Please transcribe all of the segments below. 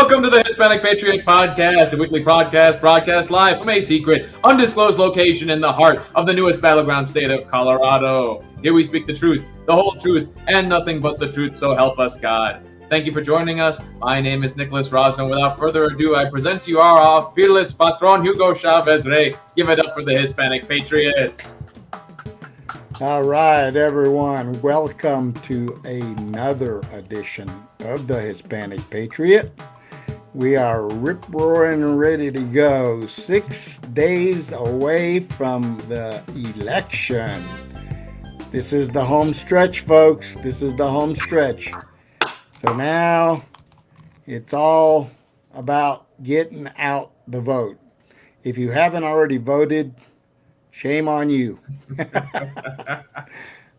Welcome to the Hispanic Patriot Podcast, a weekly podcast broadcast live from a secret, undisclosed location in the heart of the newest battleground state of Colorado. Here we speak the truth, the whole truth, and nothing but the truth, so help us God. Thank you for joining us. My name is Nicholas Ross, and without further ado, I present to you our fearless patron, Hugo Chavez Rey. Give it up for the Hispanic Patriots. All right, everyone. Welcome to another edition of the Hispanic Patriot. We are rip-roaring and ready to go. 6 days away from the election. This is the home stretch, folks. This is the home stretch. So now it's all about getting out the vote. If you haven't already voted, shame on you.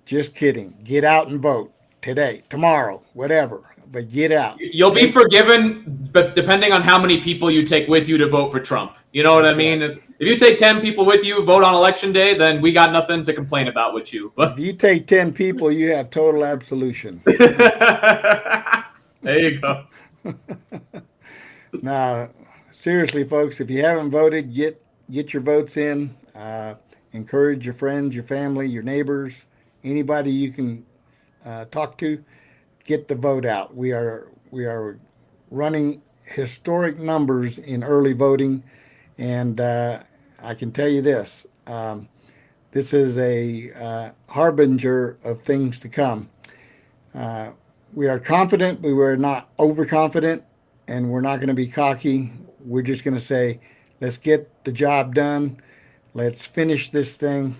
Just kidding. Get out and vote today, tomorrow, whatever. But get out. You'll be forgiven, but depending on how many people you take with you to vote for Trump. You know what I mean? If you take 10 people with you, vote on election day, then we got nothing to complain about with you. If you take 10 people, you have total absolution. There you go. Now, seriously, folks, if you haven't voted, get your votes in. Encourage your friends, your family, your neighbors, anybody you can talk to. Get the vote out. We are running historic numbers in early voting, and I can tell you this: this is a harbinger of things to come. We are confident, but we're not overconfident, and we're not going to be cocky. We're just going to say, let's get the job done. Let's finish this thing.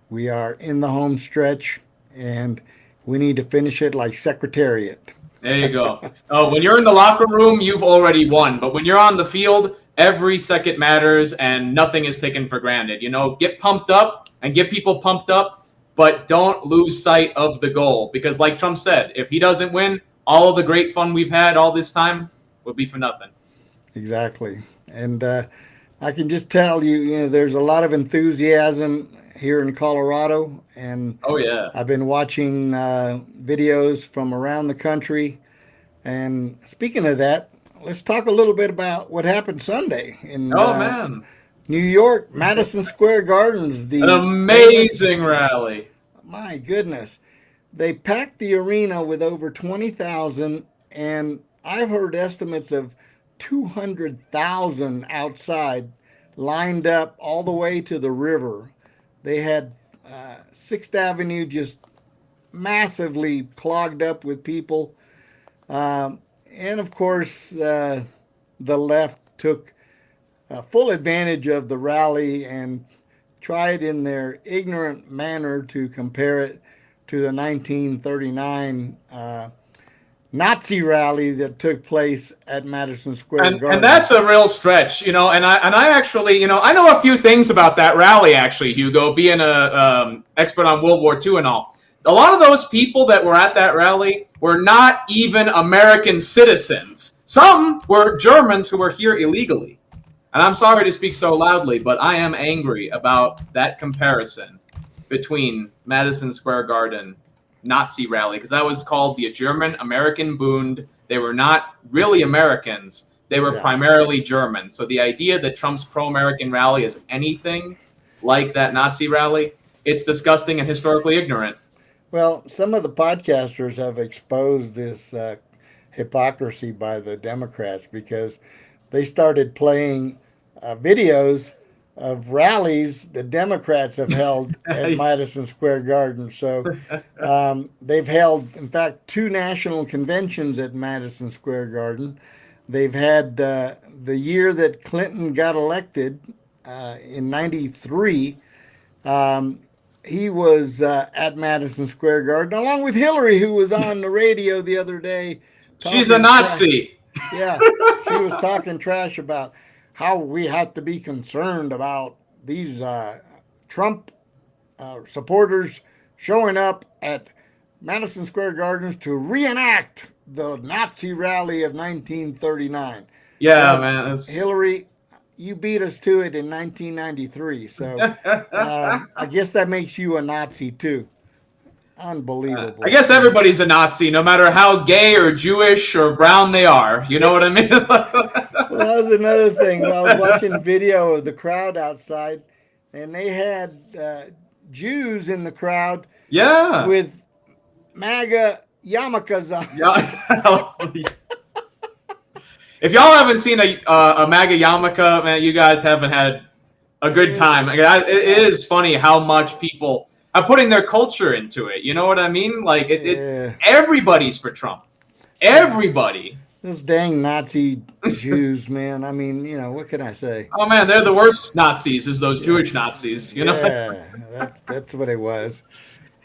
We are in the home stretch, and we need to finish it like Secretariat. There you go. When you're in the locker room, you've already won. But when you're on the field, every second matters, and nothing is taken for granted. You know, get pumped up and get people pumped up, but don't lose sight of the goal. Because like Trump said, if he doesn't win, all of the great fun we've had all this time will be for nothing. Exactly. And I can just tell you, there's a lot of enthusiasm here in Colorado, and oh yeah, I've been watching videos from around the country. And speaking of that, let's talk a little bit about what happened Sunday in New York, Madison Square Gardens. An amazing rally. My goodness, they packed the arena with over 20,000, and I've heard estimates of 200,000 outside, lined up all the way to the river. They had 6th Avenue just massively clogged up with people. And of course, the left took full advantage of the rally and tried in their ignorant manner to compare it to the 1939 Nazi rally that took place at Madison Square Garden. And that's a real stretch, and I actually, I know a few things about that rally, actually, Hugo, being a expert on World War II and all. A lot of those people that were at that rally were not even American citizens. Some were Germans who were here illegally. And I'm sorry to speak so loudly, but I am angry about that comparison between Madison Square Garden Nazi rally, because that was called the German American Bund. They were not really Americans. They were primarily German. So the idea that Trump's pro-American rally is anything like that Nazi rally, it's disgusting and historically ignorant. Well, some of the podcasters have exposed this hypocrisy by the Democrats, because they started playing videos of rallies the Democrats have held at Madison Square Garden. So they've held, in fact, 2 national conventions at Madison Square Garden. They've had the year that Clinton got elected in 93. He was at Madison Square Garden, along with Hillary, who was on the radio the other day. She's a Nazi. Yeah, she was talking trash about how we have to be concerned about these Trump supporters showing up at Madison Square Gardens to reenact the Nazi rally of 1939. Yeah, man. Hillary, you beat us to it in 1993. So I guess that makes you a Nazi too. unbelievable. I guess everybody's a Nazi, no matter how gay or Jewish or brown they are. You know what I mean? Well, that was another thing. I was watching video of the crowd outside, and they had Jews in the crowd Yeah. with MAGA yarmulkes on. Yeah. If y'all haven't seen a MAGA yarmulke, man, you guys haven't had a good time. It is funny how much people are putting their culture into it. You know what I mean? Like it's everybody's for Trump. Everybody. Those dang Nazi Jews, man. I mean, you know, what can I say? Oh man, they're the worst Nazis. Is those Jewish Nazis? You know? Yeah, that's what it was.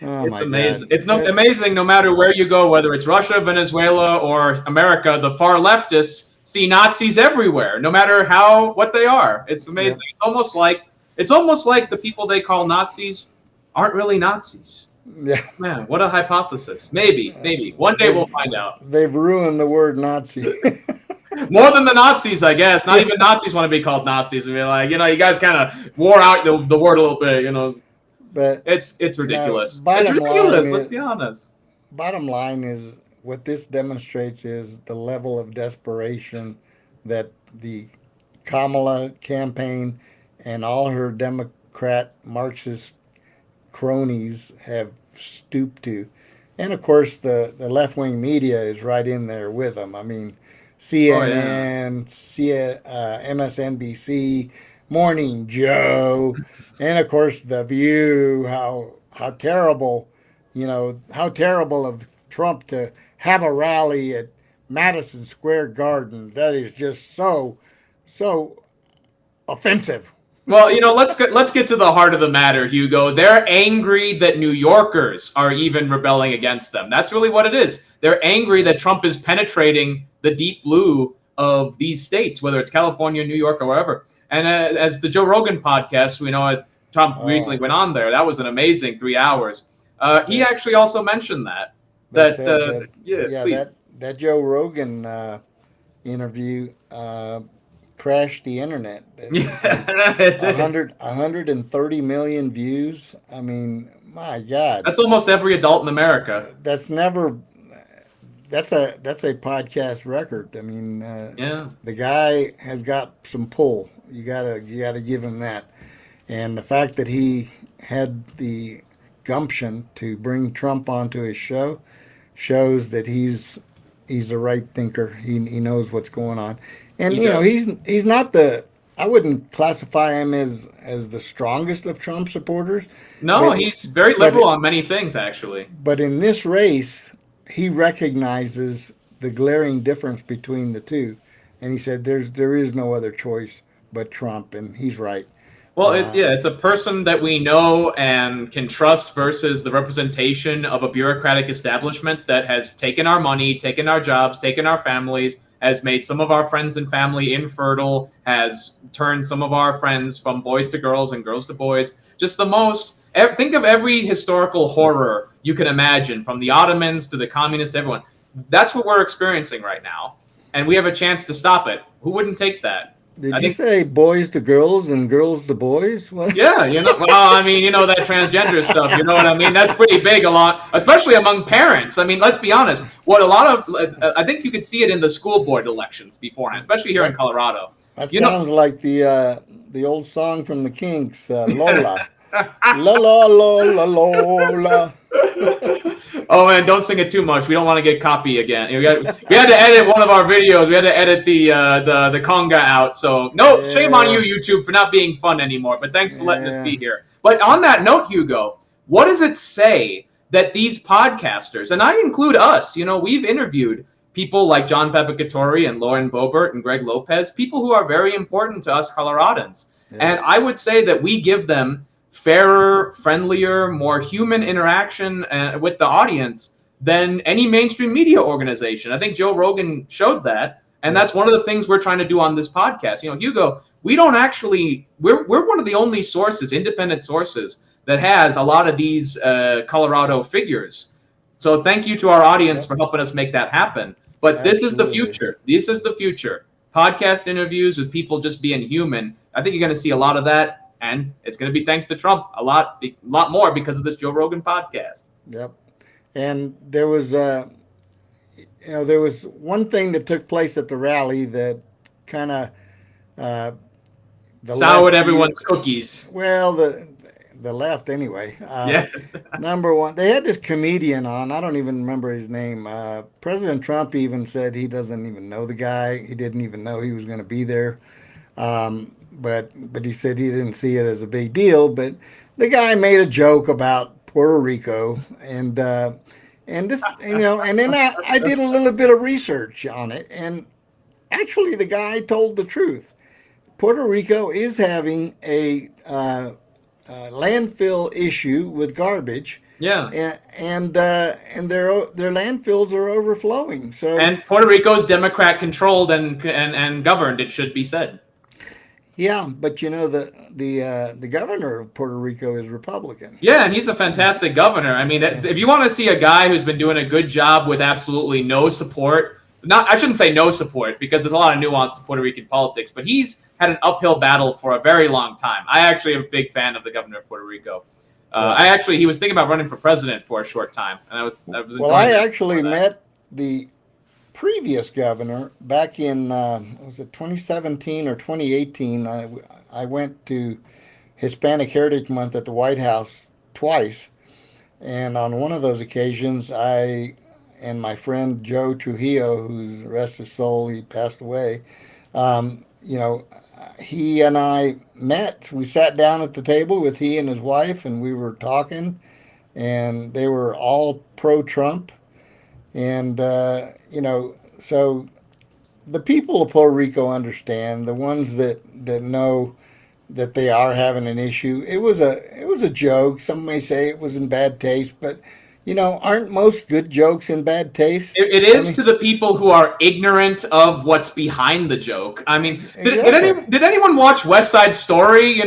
Oh, it's amazing. God. It's amazing. No matter where you go, whether it's Russia, Venezuela, or America, the far leftists see Nazis everywhere, no matter what they are. It's amazing. Yeah. It's almost like the people they call Nazis aren't really Nazis. Yeah. Man, what a hypothesis. Maybe. One day we'll find out. They've ruined the word Nazi. More than the Nazis, I guess. Not even Nazis want to be called Nazis. I mean, like, you know, you guys kind of wore out the word a little bit, you know. But it's ridiculous. It's ridiculous, let's be honest. Bottom line is, what this demonstrates is the level of desperation that the Kamala campaign and all her Democrat Marxist cronies have stooped to. And of course, the left-wing media is right in there with them. I mean, CNN, MSNBC, Morning Joe, and of course, The View, how terrible, you know, how terrible of Trump to have a rally at Madison Square Garden. That is just so offensive. Well, you know, let's get to the heart of the matter, Hugo. They're angry that New Yorkers are even rebelling against them. That's really what it is. They're angry that Trump is penetrating the deep blue of these states, whether it's California, New York, or wherever. And as the Joe Rogan podcast, we know Trump recently went on there. That was an amazing 3 hours. He actually also mentioned that that Joe Rogan interview crashed the internet. 130 million views. I mean, my God. That's almost every adult in America. That's a podcast record. I mean, the guy has got some pull. You gotta give him that. And the fact that he had the gumption to bring Trump onto his show shows that he's a right thinker. He knows what's going on. And he's not I wouldn't classify him as the strongest of Trump supporters. No, he's very liberal on many things, actually. But in this race, he recognizes the glaring difference between the two, and he said there is no other choice but Trump, and he's right. Well, it's a person that we know and can trust versus the representation of a bureaucratic establishment that has taken our money, taken our jobs, taken our families, has made some of our friends and family infertile, has turned some of our friends from boys to girls and girls to boys. Just the most. Think of every historical horror you can imagine, from the Ottomans to the communists, everyone. That's what we're experiencing right now, and we have a chance to stop it. Who wouldn't take that? Did you say boys to girls and girls to boys? What? Yeah, well, I mean, that transgender stuff, you know what I mean? That's pretty big especially among parents. I mean, let's be honest. I think you could see it in the school board elections beforehand, especially here in Colorado. That sounds like the old song from the Kinks, Lola. La la la la Lola. Oh man, don't sing it too much. We don't want to get copy again. We had to edit one of our videos. We had to edit the conga out. So shame on you, YouTube, for not being fun anymore. But thanks for letting us be here. But on that note, Hugo, what does it say that these podcasters, and I include us, we've interviewed people like John Pepicatore and Lauren Boebert and Greg Lopez, people who are very important to us Coloradans. Yeah. And I would say that we give them fairer, friendlier, more human interaction with the audience than any mainstream media organization. I think Joe Rogan showed that, and that's one of the things we're trying to do on this podcast. Hugo, we're one of the only sources, independent sources, that has a lot of these Colorado figures. So thank you to our audience for helping us make that happen. But This is the future. This is the future. Podcast interviews with people just being human. I think you're going to see a lot of that. And it's going to be thanks to Trump a lot more because of this Joe Rogan podcast. Yep. And there was there was one thing that took place at the rally that kind of soured everyone's cookies. Well, the left anyway. Yeah. Number one, they had this comedian on. I don't even remember his name. President Trump even said he doesn't even know the guy. He didn't even know he was going to be there. But he said he didn't see it as a big deal. But the guy made a joke about Puerto Rico, and this, and then I did a little bit of research on it, and actually the guy told the truth. Puerto Rico is having a landfill issue with garbage. Yeah. And their landfills are overflowing. So, and Puerto Rico's Democrat controlled and governed, it should be said. Yeah, but the governor of Puerto Rico is Republican. Yeah, and he's a fantastic governor. I mean, if you want to see a guy who's been doing a good job with absolutely no support, I shouldn't say no support because there's a lot of nuance to Puerto Rican politics, but he's had an uphill battle for a very long time. I actually am a big fan of the governor of Puerto Rico. He was thinking about running for president for a short time, and I actually met the previous governor back in was it 2017 or 2018. I went to Hispanic Heritage Month at the White House twice, and on one of those occasions, I and my friend Joe Trujillo, who's rest his soul, he passed away. He and I met. We sat down at the table with he and his wife, and we were talking, and they were all pro-Trump. And, so the people of Puerto Rico understand, the ones that know that they are having an issue. It was a joke. Some may say it was in bad taste, but, aren't most good jokes in bad taste? It is to the people who are ignorant of what's behind the joke. I mean, did anyone watch West Side Story?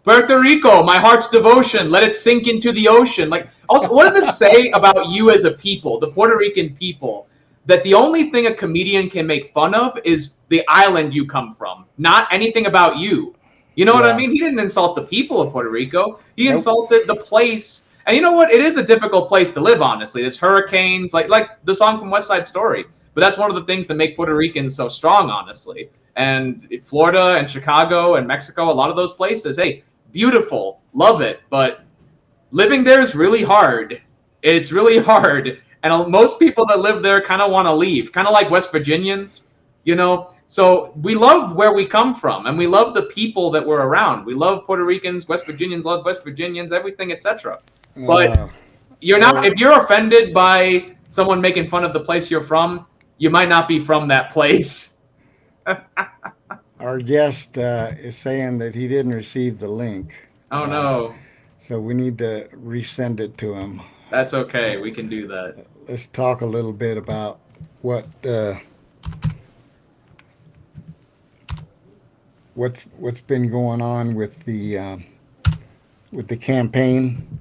Puerto Rico, my heart's devotion, let it sink into the ocean. Like, also, what does it say about you as a people, the Puerto Rican people, that the only thing a comedian can make fun of is the island you come from, not anything about you? You know what I mean? He didn't insult the people of Puerto Rico. He insulted the place. And you know what? It is a difficult place to live, honestly. There's hurricanes, like the song from West Side Story. But that's one of the things that make Puerto Ricans so strong, honestly. And Florida and Chicago and Mexico, a lot of those places, hey, beautiful, love it. But living there is really hard. It's really hard. And most people that live there kind of want to leave, kind of like West Virginians, So we love where we come from, and we love the people that we're around. We love Puerto Ricans, West Virginians love West Virginians, everything, etc. But you're not. If you're offended by someone making fun of the place you're from, you might not be from that place. Our guest is saying that he didn't receive the link. Oh no! So we need to resend it to him. That's okay. We can do that. Let's talk a little bit about what's been going on with the campaign.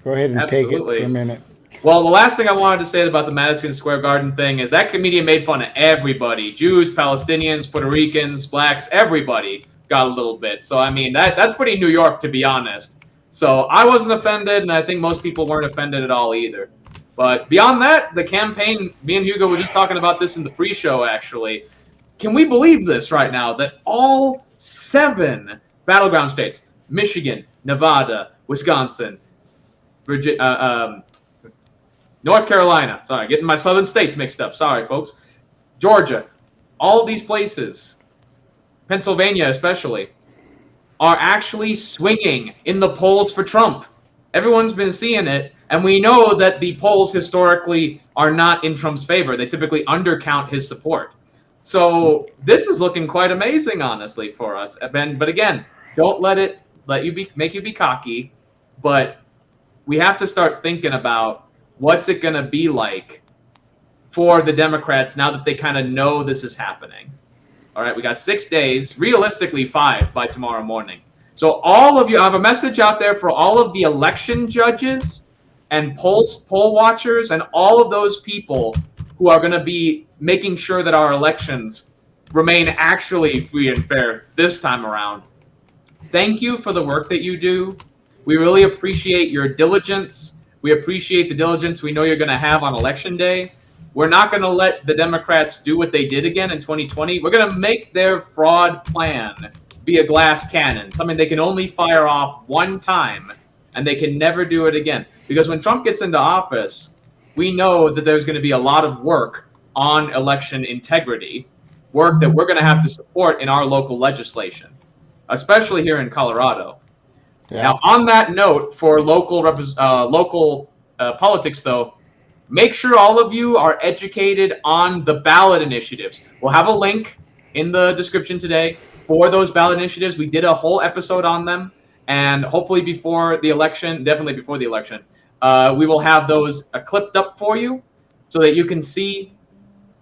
Go ahead and take it for a minute. Well, the last thing I wanted to say about the Madison Square Garden thing is that comedian made fun of everybody: Jews, Palestinians, Puerto Ricans, blacks, everybody got a little bit. So I mean, that's pretty New York, to be honest. So I wasn't offended, and I think most people weren't offended at all either. But beyond that, the campaign, me and Hugo were just talking about this in the pre-show, actually. Can we believe this right now, that all 7 battleground states, Michigan, Nevada, Wisconsin, North Carolina, sorry, getting my southern states mixed up, sorry, folks, Georgia, all these places, Pennsylvania especially, are actually swinging in the polls for Trump. Everyone's been seeing it, and we know that the polls historically are not in Trump's favor. They typically undercount his support. So this is looking quite amazing, honestly, for us. But again, don't let it make you be cocky. But we have to start thinking about what's it going to be like for the Democrats now that they kind of know this is happening. All right, we got 6 days, realistically 5 by tomorrow morning. So all of you, I have a message out there for all of the election judges and poll watchers and all of those people who are going to be making sure that our elections remain actually free and fair this time around. Thank you for the work that you do. We really appreciate your diligence. We appreciate the diligence we know you're going to have on Election Day. We're not going to let the Democrats do what they did again in 2020. We're going to make their fraud plan be a glass cannon, something they can only fire off one time, and they can never do it again. Because when Trump gets into office, we know that there's going to be a lot of work on election integrity, work that we're going to have to support in our local legislation, especially here in Colorado. Yeah. Now, on that note, for local politics, though, make sure all of you are educated on the ballot initiatives. We'll have a link in the description today for those ballot initiatives. We did a whole episode on them, and hopefully before the election, definitely before the election, we will have those clipped up for you so that you can see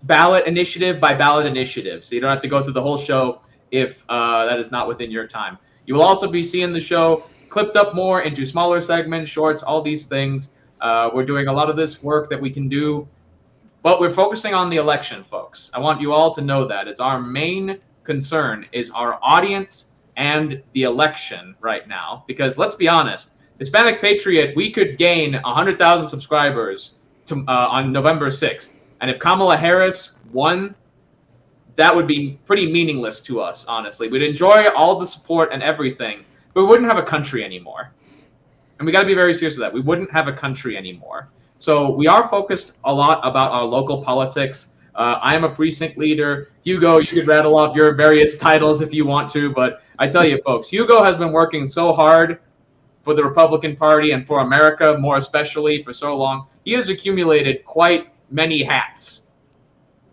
ballot initiative by ballot initiative. So you don't have to go through the whole show if that is not within your time. You will also be seeing the show clipped up more into smaller segments, shorts, all these things. We're doing a lot of this work that we can do, but we're focusing on the election, folks. I want you all to know that. It's our main concern is our audience and the election right now. Because let's be honest, Hispanic Patriot, we could gain 100,000 subscribers on November 6th. And if Kamala Harris won, that would be pretty meaningless to us, honestly. We'd enjoy all the support and everything, but we wouldn't have a country anymore. And we got to be very serious with that. We wouldn't have a country anymore. So we are focused a lot about our local politics. I am a precinct leader. Hugo, you could rattle off your various titles if you want to, but I tell you, folks, Hugo has been working so hard for the Republican Party and for America, more especially, for so long. He has accumulated quite many hats.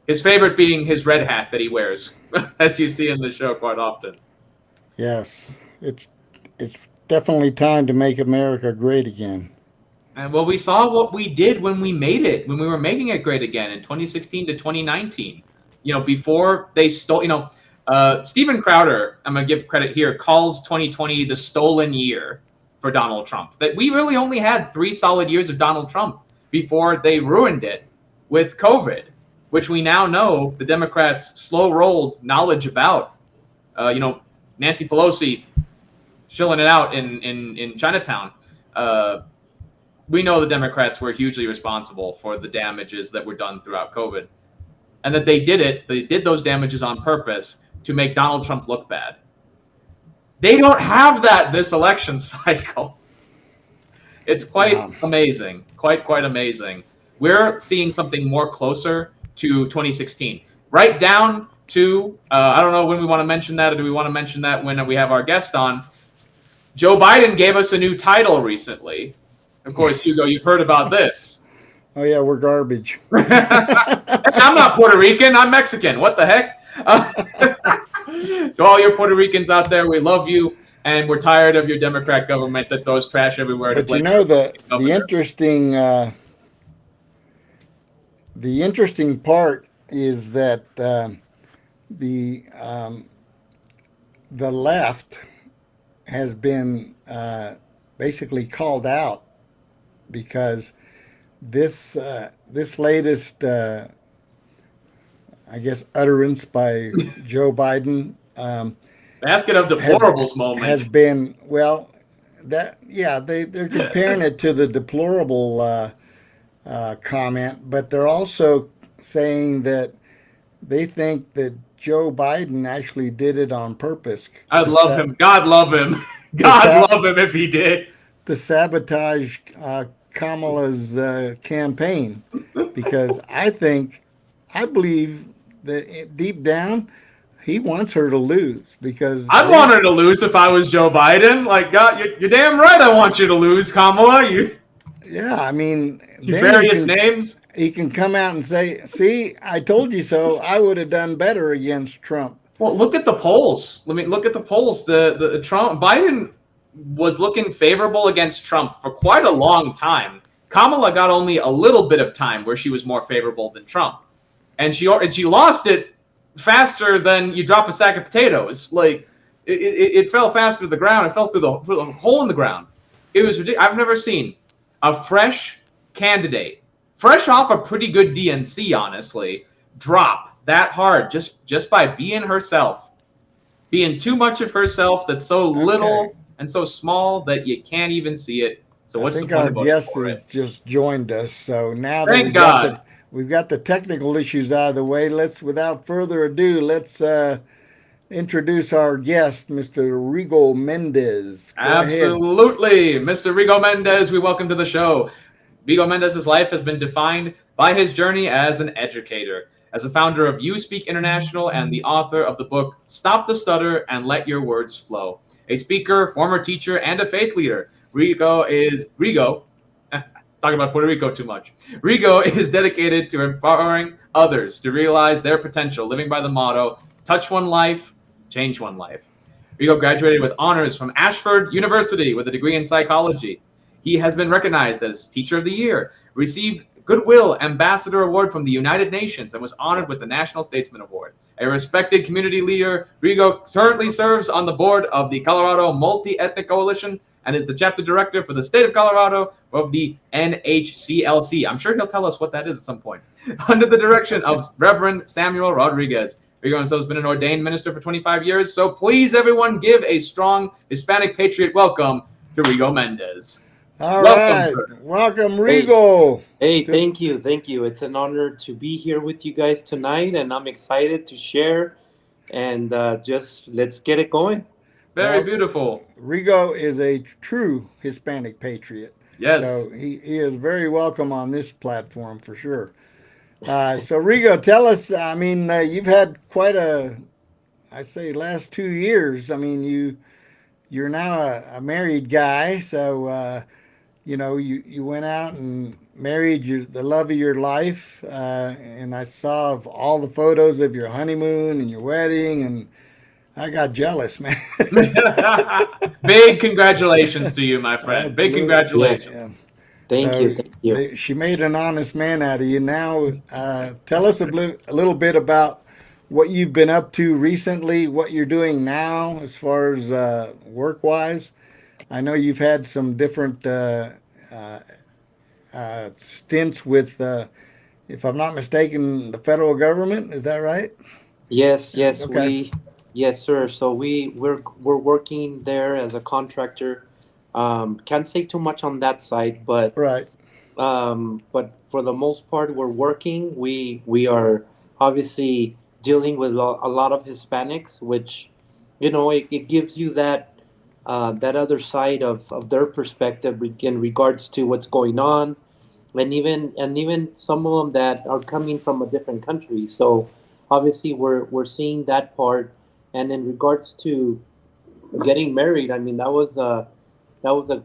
His favorite being his red hat that he wears, as you see in the show quite often. Yes, it's definitely time to make America great again. And well, we saw what we did when we made it, when we were making it great again in 2016 to 2019. You know, before they stole, Steven Crowder, I'm going to give credit here, calls 2020 the stolen year for Donald Trump. That we really only had 3 solid years of Donald Trump before they ruined it with COVID, which we now know the Democrats slow-rolled knowledge about. Nancy Pelosi shilling it out in Chinatown. We know the Democrats were hugely responsible for the damages that were done throughout COVID, and that they did those damages on purpose to make Donald Trump look bad. They don't have that this election cycle. It's quite amazing, quite amazing. We're seeing something more closer to 2016, right down to, I don't know when we want to mention that, or do we want to mention that when we have our guest on? Joe Biden gave us a new title recently. Of course, Hugo, you've heard about this. Oh, yeah, we're garbage. I'm not Puerto Rican. I'm Mexican. What the heck? To all your Puerto Ricans out there, we love you, and we're tired of your Democrat government that throws trash everywhere. But you know, the interesting part is that the left has been basically called out because this latest, utterance by Joe Biden, basket of deplorables moment has been they're comparing it to the deplorable comment, but they're also saying that they think that Joe Biden actually did it on purpose. I'd love him. God love him. God love him if he did. To sabotage Kamala's campaign, because I believe that deep down he wants her to lose. Because I'd want her to lose if I was Joe Biden. Like, God, you're damn right. I want you to lose, Kamala. Yeah, I mean, various names. He can come out and say, "See, I told you so. I would have done better against Trump." Well, look at the polls. Look at the polls. The Biden was looking favorable against Trump for quite a long time. Kamala got only a little bit of time where she was more favorable than Trump, and she lost it faster than you drop a sack of potatoes. Like it fell faster to the ground. It fell through the hole in the ground. It was ridiculous. I've never seen a fresh candidate, fresh off a pretty good DNC, honestly, drop that hard just by being herself, being too much of herself that's so little and so small that you can't even see it. So I what's the think point our about guest it? has just joined us. So now that Thank God. we've got the technical issues out of the way, without further ado, let's introduce our guest, Mr. Rigo Mendez. Go ahead. Absolutely. Mr. Rigo Mendez, we welcome to the show. Rigo Mendez's life has been defined by his journey as an educator, as a founder of You Speak International and the author of the book Stop the Stutter and Let Your Words Flow. A speaker, former teacher, and a faith leader, Rigo, talking about Puerto Rico too much. Rigo is dedicated to empowering others to realize their potential, living by the motto, touch one life, change one life. Rigo graduated with honors from Ashford University with a degree in psychology. He has been recognized as Teacher of the Year, received Goodwill Ambassador Award from the United Nations, and was honored with the National Statesman Award. A respected community leader, Rigo currently serves on the board of the Colorado Multi-Ethnic Coalition and is the chapter director for the state of Colorado of the NHCLC. I'm sure he'll tell us what that is at some point. Under the direction of Reverend Samuel Rodriguez. Rigo himself has been an ordained minister for 25 years, so please, everyone, give a strong Hispanic Patriot welcome to Rigo Mendez. All Welcome, right. sir. Welcome, Rigo. Hey, thank you. It's an honor to be here with you guys tonight, and I'm excited to share, and just let's get it going. Very beautiful. Rigo is a true Hispanic patriot. Yes. So he is very welcome on this platform for sure. So Rigo, tell us, I mean, you've had quite last 2 years. I mean, you're now a married guy. So, you went out and married the love of your life. And I saw all the photos of your honeymoon and your wedding, and I got jealous, man. Big congratulations to you, my friend. Big congratulations. Yeah. Thank you. She made an honest man out of you. Now, tell us a little bit about what you've been up to recently, what you're doing now as far as work-wise. I know you've had some different stints with, if I'm not mistaken, the federal government. Is that right? Yes, Okay. yes, sir. So we're working there as a contractor. Can't say too much on that side, but Right. but for the most part, we're working. We are obviously dealing with a lot of Hispanics, which it gives you that other side of their perspective in regards to what's going on, and even some of them that are coming from a different country. So obviously we're seeing that part, and in regards to getting married, I mean that was a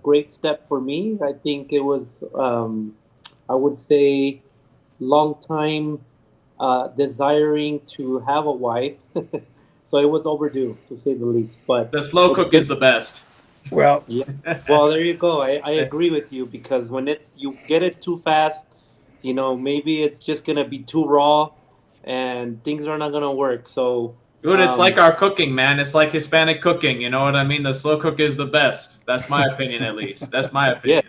great step for me. I think it was, I would say, long time desiring to have a wife. So it was overdue, to say the least. But The slow cook is the best. Well, yeah, well, there you go. I agree with you, because when you get it too fast, maybe it's just gonna be too raw, and things are not gonna work. So. Dude, it's like our cooking, man. It's like Hispanic cooking. You know what I mean? The slow cook is the best. That's my opinion, at least. That's my opinion.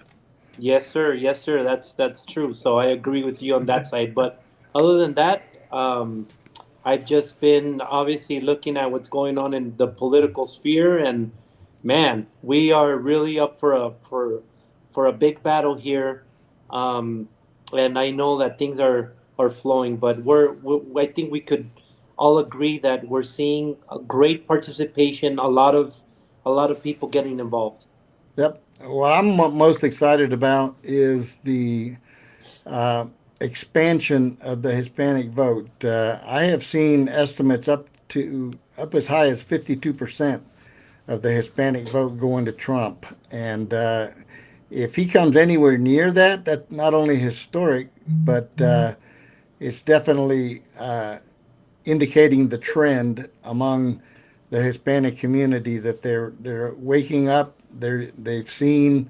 Yeah. Yes, sir. That's true. So I agree with you on that side. But other than that, I've just been obviously looking at what's going on in the political sphere, and man, we are really up for a big battle here. And I know that things are flowing, but I think we could all agree that we're seeing a great participation, a lot of people getting involved. Yep. What I'm most excited about is the expansion of the Hispanic vote. I have seen estimates up as high as 52% of the Hispanic vote going to Trump, and if he comes anywhere near that, that's not only historic, but it's definitely indicating the trend among the Hispanic community that they're waking up. They've seen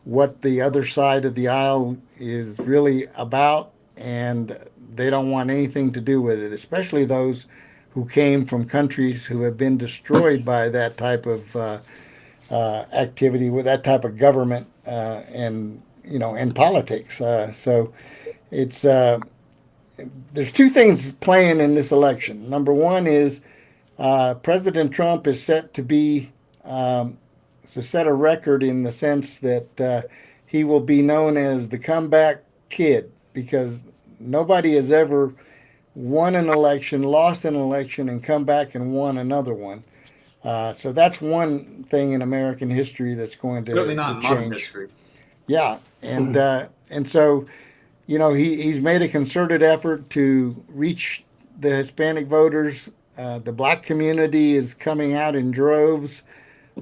what the other side of the aisle is really about, and they don't want anything to do with it, especially those who came from countries who have been destroyed by that type of activity, with that type of government and politics. So it's there's two things playing in this election. Number one is President Trump is set to set a record in the sense that he will be known as the comeback kid, because nobody has ever won an election, lost an election, and come back and won another one. So that's one thing in American history that's going Certainly to not in modern change. history. Yeah, and so he's made a concerted effort to reach the Hispanic voters. The black community is coming out in droves.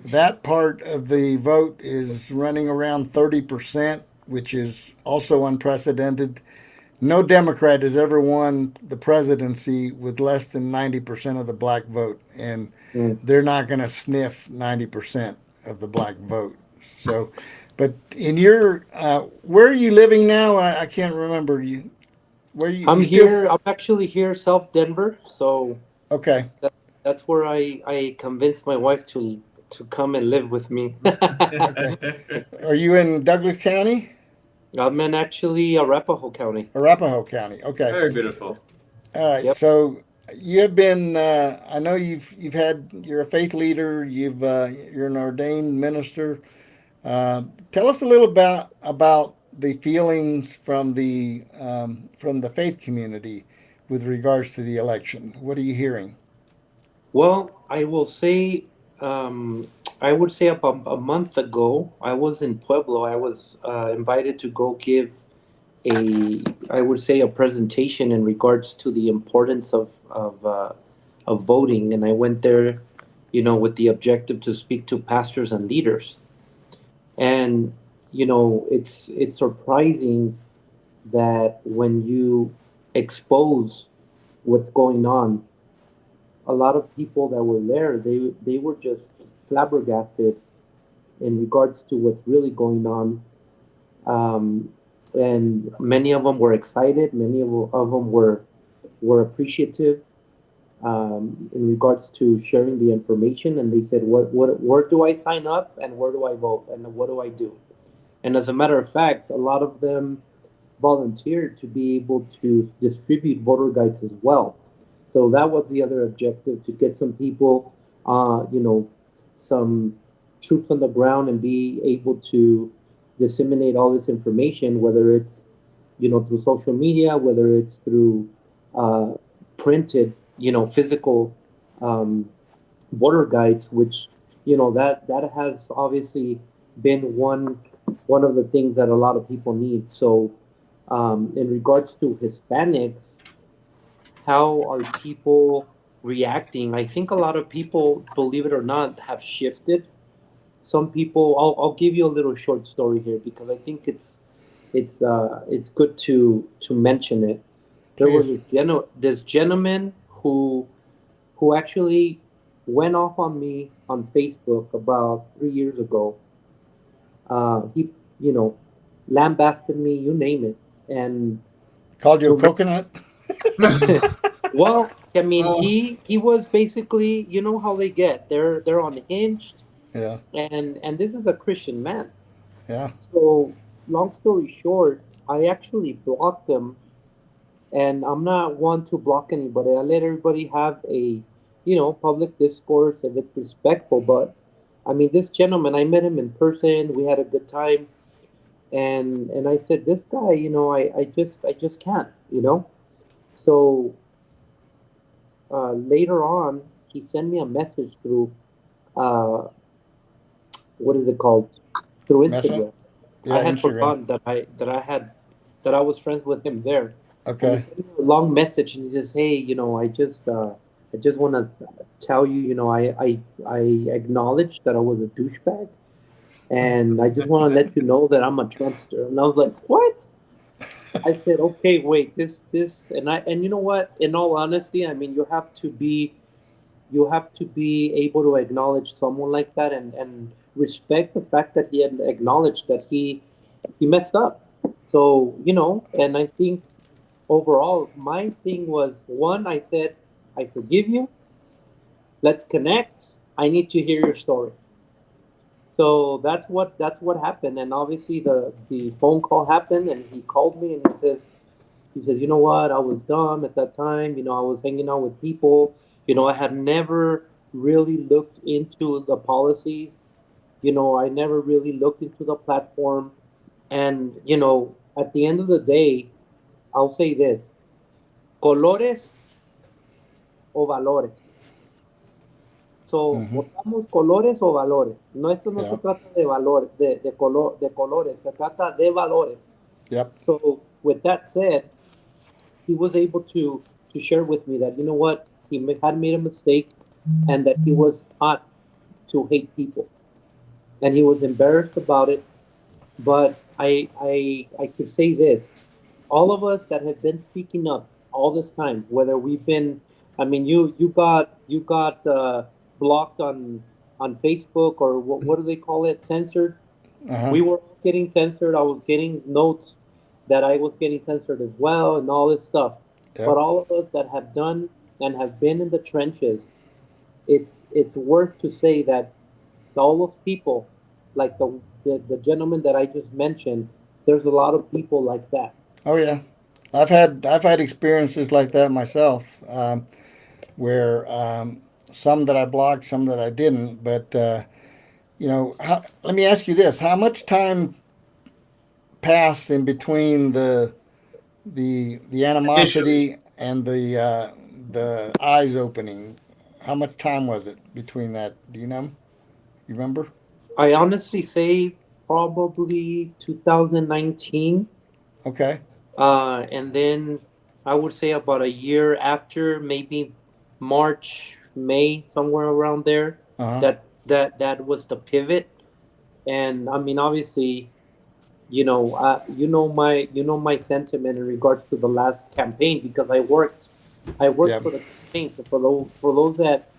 That part of the vote is running around 30%, which is also unprecedented. No Democrat has ever won the presidency with less than 90% of the black vote, and they're not going to sniff 90% of the black vote. So, but in your, where are you living now? I can't remember you. Where you? I'm You still? here. I'm actually here, South Denver. So Okay. that's where I convinced my wife to come and live with me. Okay. Are you in Douglas County? I'm in actually Arapahoe County. Arapahoe County. Okay. Very beautiful. All right. Yep. So you have been. I know you've had. You're a faith leader. You're an ordained minister. Tell us a little about the feelings from the faith community with regards to the election. What are you hearing? Well, I would say about a month ago, I was in Pueblo. I was invited to go give I would say, a presentation in regards to the importance of voting, and I went there, with the objective to speak to pastors and leaders. And it's surprising that when you expose what's going on, a lot of people that were there, they were just flabbergasted in regards to what's really going on. And many of them were excited. Many of them were appreciative in regards to sharing the information. And they said, where do I sign up, and where do I vote, and what do I do? And as a matter of fact, a lot of them volunteered to be able to distribute voter guides as well. So that was the other objective, to get some people, some troops on the ground, and be able to disseminate all this information, whether it's, through social media, whether it's through printed, physical voter guides, which, that has obviously been one of the things that a lot of people need. So in regards to Hispanics, how are people reacting? I think a lot of people, believe it or not, have shifted. Some people, I'll give you a little short story here, because I think it's good to mention it. There was this gentleman who actually went off on me on Facebook about 3 years ago. He lambasted me, you name it, and Called you a coconut? well, I mean, he was basically, how they get. They're unhinged. Yeah. And this is a Christian man. Yeah. So, long story short, I actually blocked him, and I'm not one to block anybody. I let everybody have a, public discourse if it's respectful. But I mean, this gentleman, I met him in person. We had a good time, and I said, this guy, I just can't, So later on, he sent me a message through. What is it called? Through Instagram. Yeah, I had Instagram. forgotten that I was friends with him there. Okay. And he sent me a long message, and he says, "Hey, I just want to tell you, I acknowledge that I was a douchebag, and I just want to let you know that I'm a Trumpster." And I was like, "What?" I said, "Okay, wait, this, and you know what? In all honesty, I mean, you have to be able to acknowledge someone like that, and respect the fact that he had acknowledged that he messed up. So, and I think overall, my thing was, one, I said, I forgive you. Let's connect. I need to hear your story. So that's what happened. And obviously the phone call happened, and he called me, and he says, you know what, I was dumb at that time. I was hanging out with people. I had never really looked into the policies. I never really looked into the platform. And at the end of the day, I'll say this: colores o valores. So, Mm-hmm. votamos colores o valores. No, esto no se Yeah. trata de valor, de colores, se trata de valores. Yep. So, with that said, he was able to share with me that, what, had made a mistake, and that he was taught to hate people, and he was embarrassed about it. But I could say this: all of us that have been speaking up all this time, whether we've been, I mean, you got blocked on Facebook, or what do they call it, censored. Uh-huh. We were all getting censored. I was getting notes that I was getting censored as well, and all this stuff. But Yep. all of us that have done and have been in the trenches, it's worth to say that all those people, like the gentleman that I just mentioned, there's a lot of people like that. Oh yeah. I've had experiences like that myself, where some that I blocked, some that I didn't. But let me ask you this: how much time passed in between the Initially. animosity and the eyes opening? How much time was it between that? Do you know? You remember? I honestly say probably 2019, Okay. and then I would say about a year after, maybe March, May, somewhere around there. Uh huh. That was the pivot, and I mean, obviously, you know my sentiment in regards to the last campaign, because I worked Yeah. for the campaign. So for those that,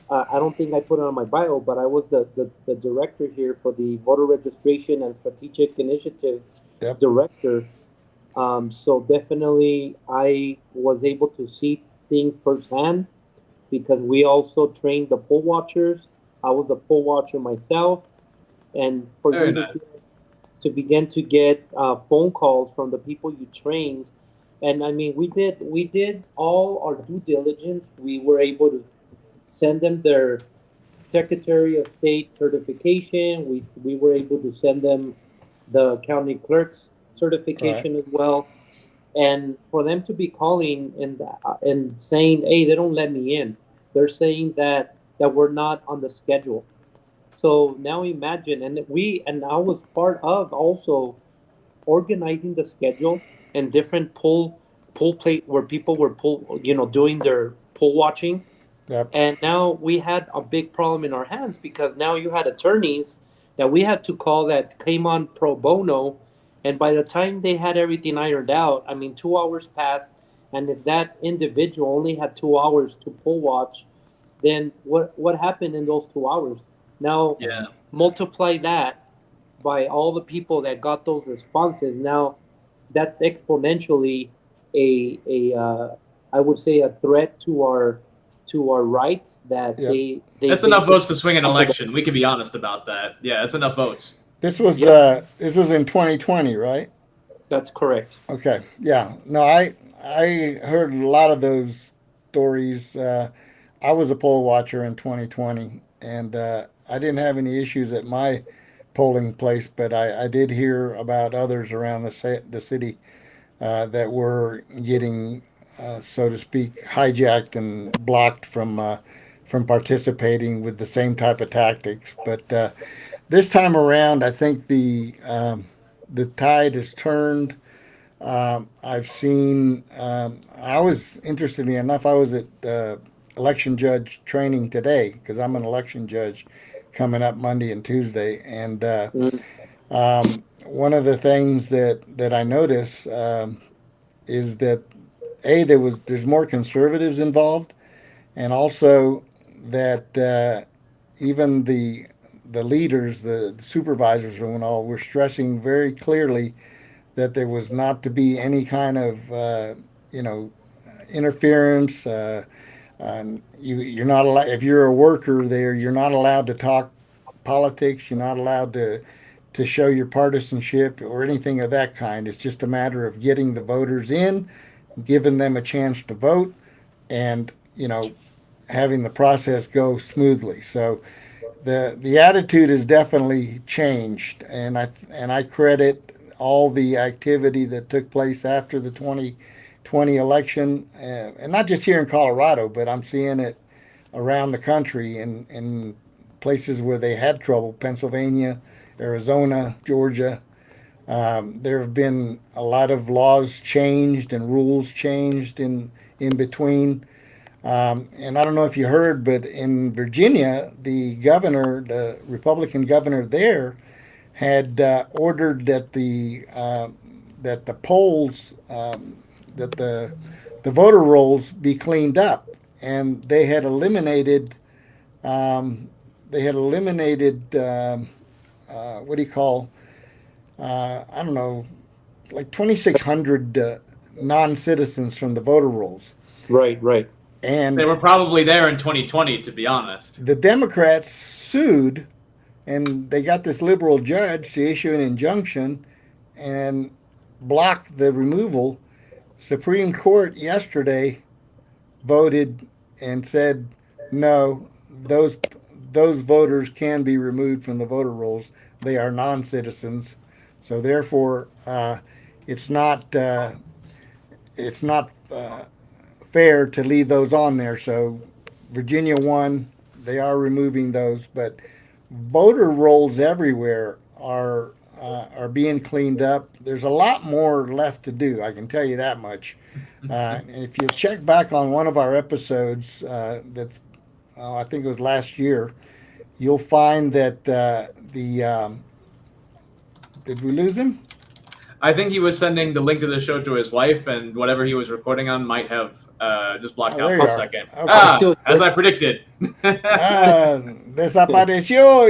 I don't think I put it on my bio, but I was the director here for the voter registration and strategic initiatives Yep. director. So definitely I was able to see things firsthand, because we also trained the poll watchers. I was a poll watcher myself, and for Very you nice. to begin to get phone calls from the people you trained. And I mean, we did all our due diligence. We were able to send them their Secretary of State certification. We were able to send them the county clerk's All right. certification as well. And for them to be calling and saying, "Hey, they don't let me in," they're saying that we're not on the schedule. So now imagine, and I was part of also organizing the schedule and different poll plate where people were doing their poll watching. Yep. And now we had a big problem in our hands, because now you had attorneys that we had to call that came on pro bono. And by the time they had everything ironed out, I mean, 2 hours passed. And if that individual only had 2 hours to poll watch, then what happened in those 2 hours? Now Yeah. Yeah. multiply that by all the people that got those responses. Now that's exponentially a I would say a threat to our rights, that Yep. they That's enough basically votes to swing an stumbled. election. We can be honest about that. Yeah, that's enough votes. Yep, This was in 2020, right? that's correct. Okay. Yeah. No, I heard a lot of those stories. I was a poll watcher in 2020, and I didn't have any issues at my polling place, but I did hear about others around the city that were getting, so to speak, hijacked and blocked from participating with the same type of tactics. But this time around, I think the tide has turned. I've seen. I was interestingly enough, I was at election judge training today because I'm an election judge coming up Monday and Tuesday, and Mm, one of the things that I notice is that there's more conservatives involved, and also that even the leaders, the supervisors, and all were stressing very clearly that there was not to be any kind of you know interference. You're not allowed, if you're a worker there, you're not allowed to talk politics. You're not allowed to show your partisanship or anything of that kind. It's just a matter of getting the voters in, giving them a chance to vote, and having the process go smoothly. So the attitude has definitely changed, and I credit all the activity that took place after the 2020 election, and not just here in Colorado, but I'm seeing it around the country in places where they had trouble, Pennsylvania, Arizona, Georgia. There have been a lot of laws changed and rules changed in between. And I don't know if you heard, but in Virginia, the governor, the Republican governor there, had ordered that the polls, that the voter rolls be cleaned up, and they had eliminated what do you call, I don't know, like 2,600 non-citizens from the voter rolls. Right. And they were probably there in 2020, to be honest. The Democrats sued, and they got this liberal judge to issue an injunction and block the removal. Supreme Court yesterday voted and said, no, those voters can be removed from the voter rolls. They are non-citizens. So therefore, it's not fair to leave those on there. So Virginia won. They are removing those, but voter rolls everywhere are being cleaned up. There's a lot more left to do, I can tell you that much. And if you check back on one of our episodes, that's I think it was last year, you'll find that did we lose him? I think he was sending the link to the show to his wife, and whatever he was recording on might have just blocked out for a second. Okay. As I predicted. Desapareció.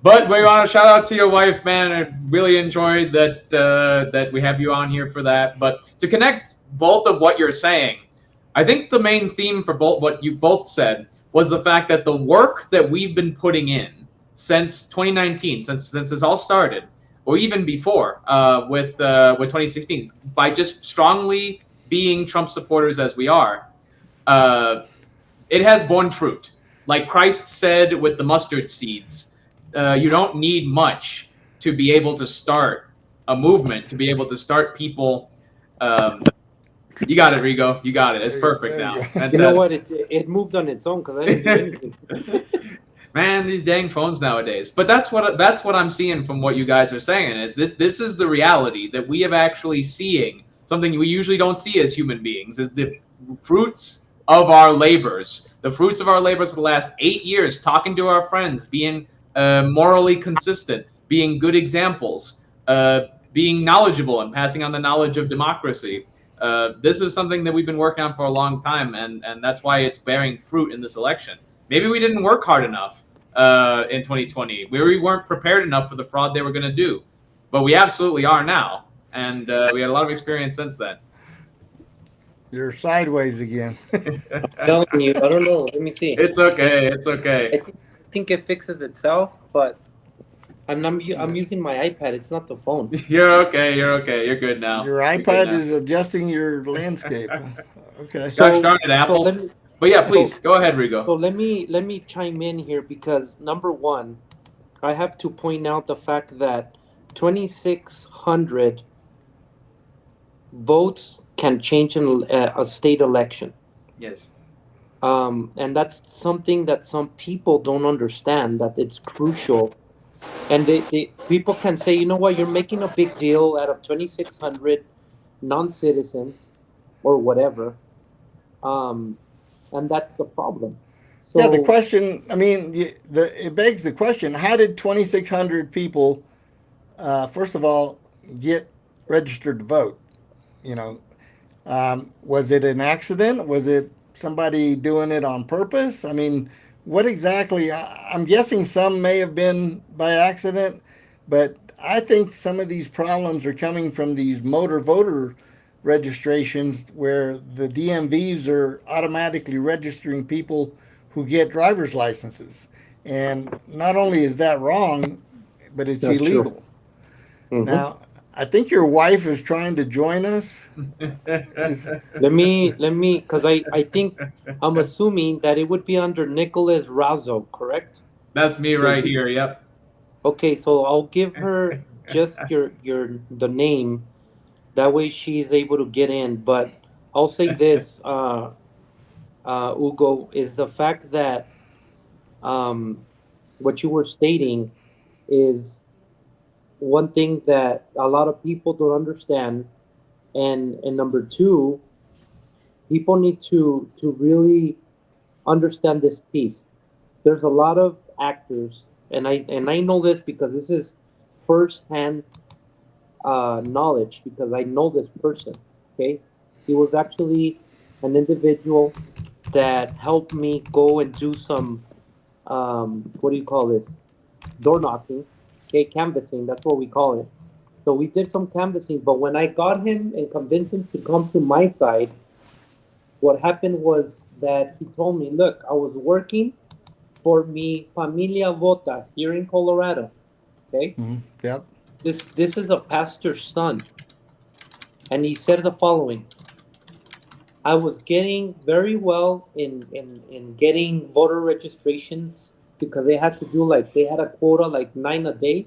But we want to shout out to your wife, man. I really enjoyed that we have you on here for that. But to connect both of what you're saying, I think the main theme for both what you both said was the fact that the work that we've been putting in since 2019, since this all started, or even before with 2016, by just strongly being Trump supporters as we are, it has borne fruit. Like Christ said with the mustard seeds, you don't need much to be able to start a movement, to be able to start people. You got it, Rigo. You got it. It's perfect now. You know what? It moved on its own because I didn't do anything. Man, these dang phones nowadays. But that's what I'm seeing from what you guys are saying. Is this is the reality that we have actually seeing, something we usually don't see as human beings, is the fruits of our labors. The fruits of our labors for the last 8 years, talking to our friends, being morally consistent, being good examples, being knowledgeable and passing on the knowledge of democracy. This is something that we've been working on for a long time, and that's why it's bearing fruit in this election. Maybe we didn't work hard enough in 2020. We weren't prepared enough for the fraud they were going to do, but we absolutely are now, and we had a lot of experience since then. You're sideways again. I'm telling you, I don't know. Let me see. It's okay. It's okay. I think it fixes itself, but I'm using my iPad. It's not the phone. You're okay. You're okay. You're good now. Your iPad is adjusting your landscape. Okay. Gosh darn it, Apple. But yeah, please go ahead, Rigo. So let me chime in here because number one, I have to point out the fact that 2,600 votes can change a state election. Yes. And that's something that some people don't understand, that it's crucial. And they people can say, you know what, you're making a big deal out of 2,600 non-citizens or whatever. And that's the problem. So, yeah, the question, I mean, it begs the question, how did 2,600 people, first of all, get registered to vote? You know, was it an accident? Was it somebody doing it on purpose? I mean, what exactly? I'm guessing some may have been by accident, but I think some of these problems are coming from these motor voter registrations where the DMVs are automatically registering people who get driver's licenses. And not only is that wrong, but it's That's illegal. Mm-hmm. Now, I think your wife is trying to join us. let me, because I think I'm assuming that it would be under Nicholas Razzo, correct? That's me right here. Yep. Okay, so I'll give her just the name. That way she's able to get in. But I'll say this, Hugo, is the fact that what you were stating is one thing that a lot of people don't understand, and number two, people need to really understand this piece. There's a lot of actors, and I know this because this is firsthand knowledge, because I know this person. Okay, he was actually an individual that helped me go and do some what do you call this? Door knocking. Okay, canvassing. That's what we call it. So we did some canvassing, but when I got him and convinced him to come to my side, what happened was that he told me, "Look, I was working for mi familia vota here in Colorado." Okay. Mm-hmm. Yep. This is a pastor's son, and he said the following: I was getting very well in getting voter registrations, because they had to do, like, they had a quota like 9 a day,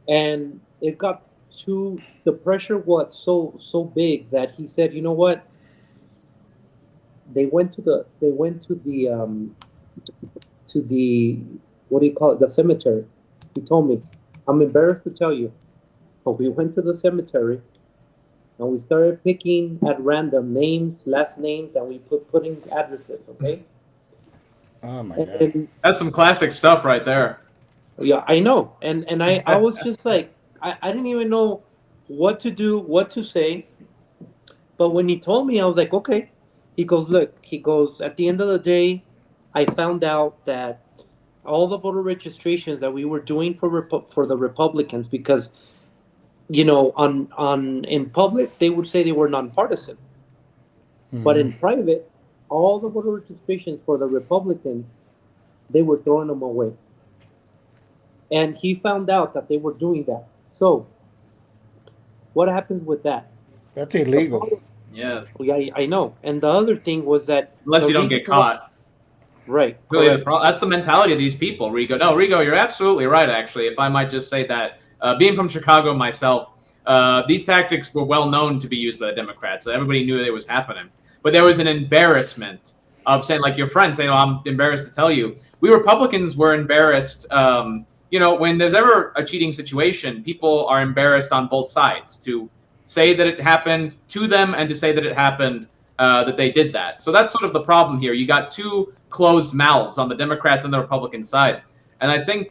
and it got to, the pressure was so big that he said, you know what? They went to the what do you call it, the cemetery. He told me, I'm embarrassed to tell you, but we went to the cemetery and we started picking at random names, last names, and we putting addresses. Okay. Oh my God. And, That's some classic stuff right there. yeah, I know. And I was just like, I didn't even know what to do, what to say. But when he told me, I was like, okay. He goes, look, at the end of the day, I found out that all the voter registrations that we were doing for the Republicans, because, you know, on in public, they would say they were nonpartisan. Mm-hmm. But in private, all the voter registrations for the Republicans, they were throwing them away. And he found out that they were doing that. So what happens with that? That's illegal. Yes. Yeah, I know. And the other thing was that, Unless you don't get caught. Right. Really, that's the mentality of these people, Rigo. No, Rigo, you're absolutely right, actually. If I might just say that, being from Chicago myself, these tactics were well known to be used by the Democrats. So everybody knew it was happening. But there was an embarrassment of saying, like your friend saying, oh, I'm embarrassed to tell you. We Republicans were embarrassed. You know, when there's ever a cheating situation, people are embarrassed on both sides to say that it happened to them and to say that it happened, that they did that. So that's sort of the problem here. You got two closed mouths on the Democrats and the Republican side. And I think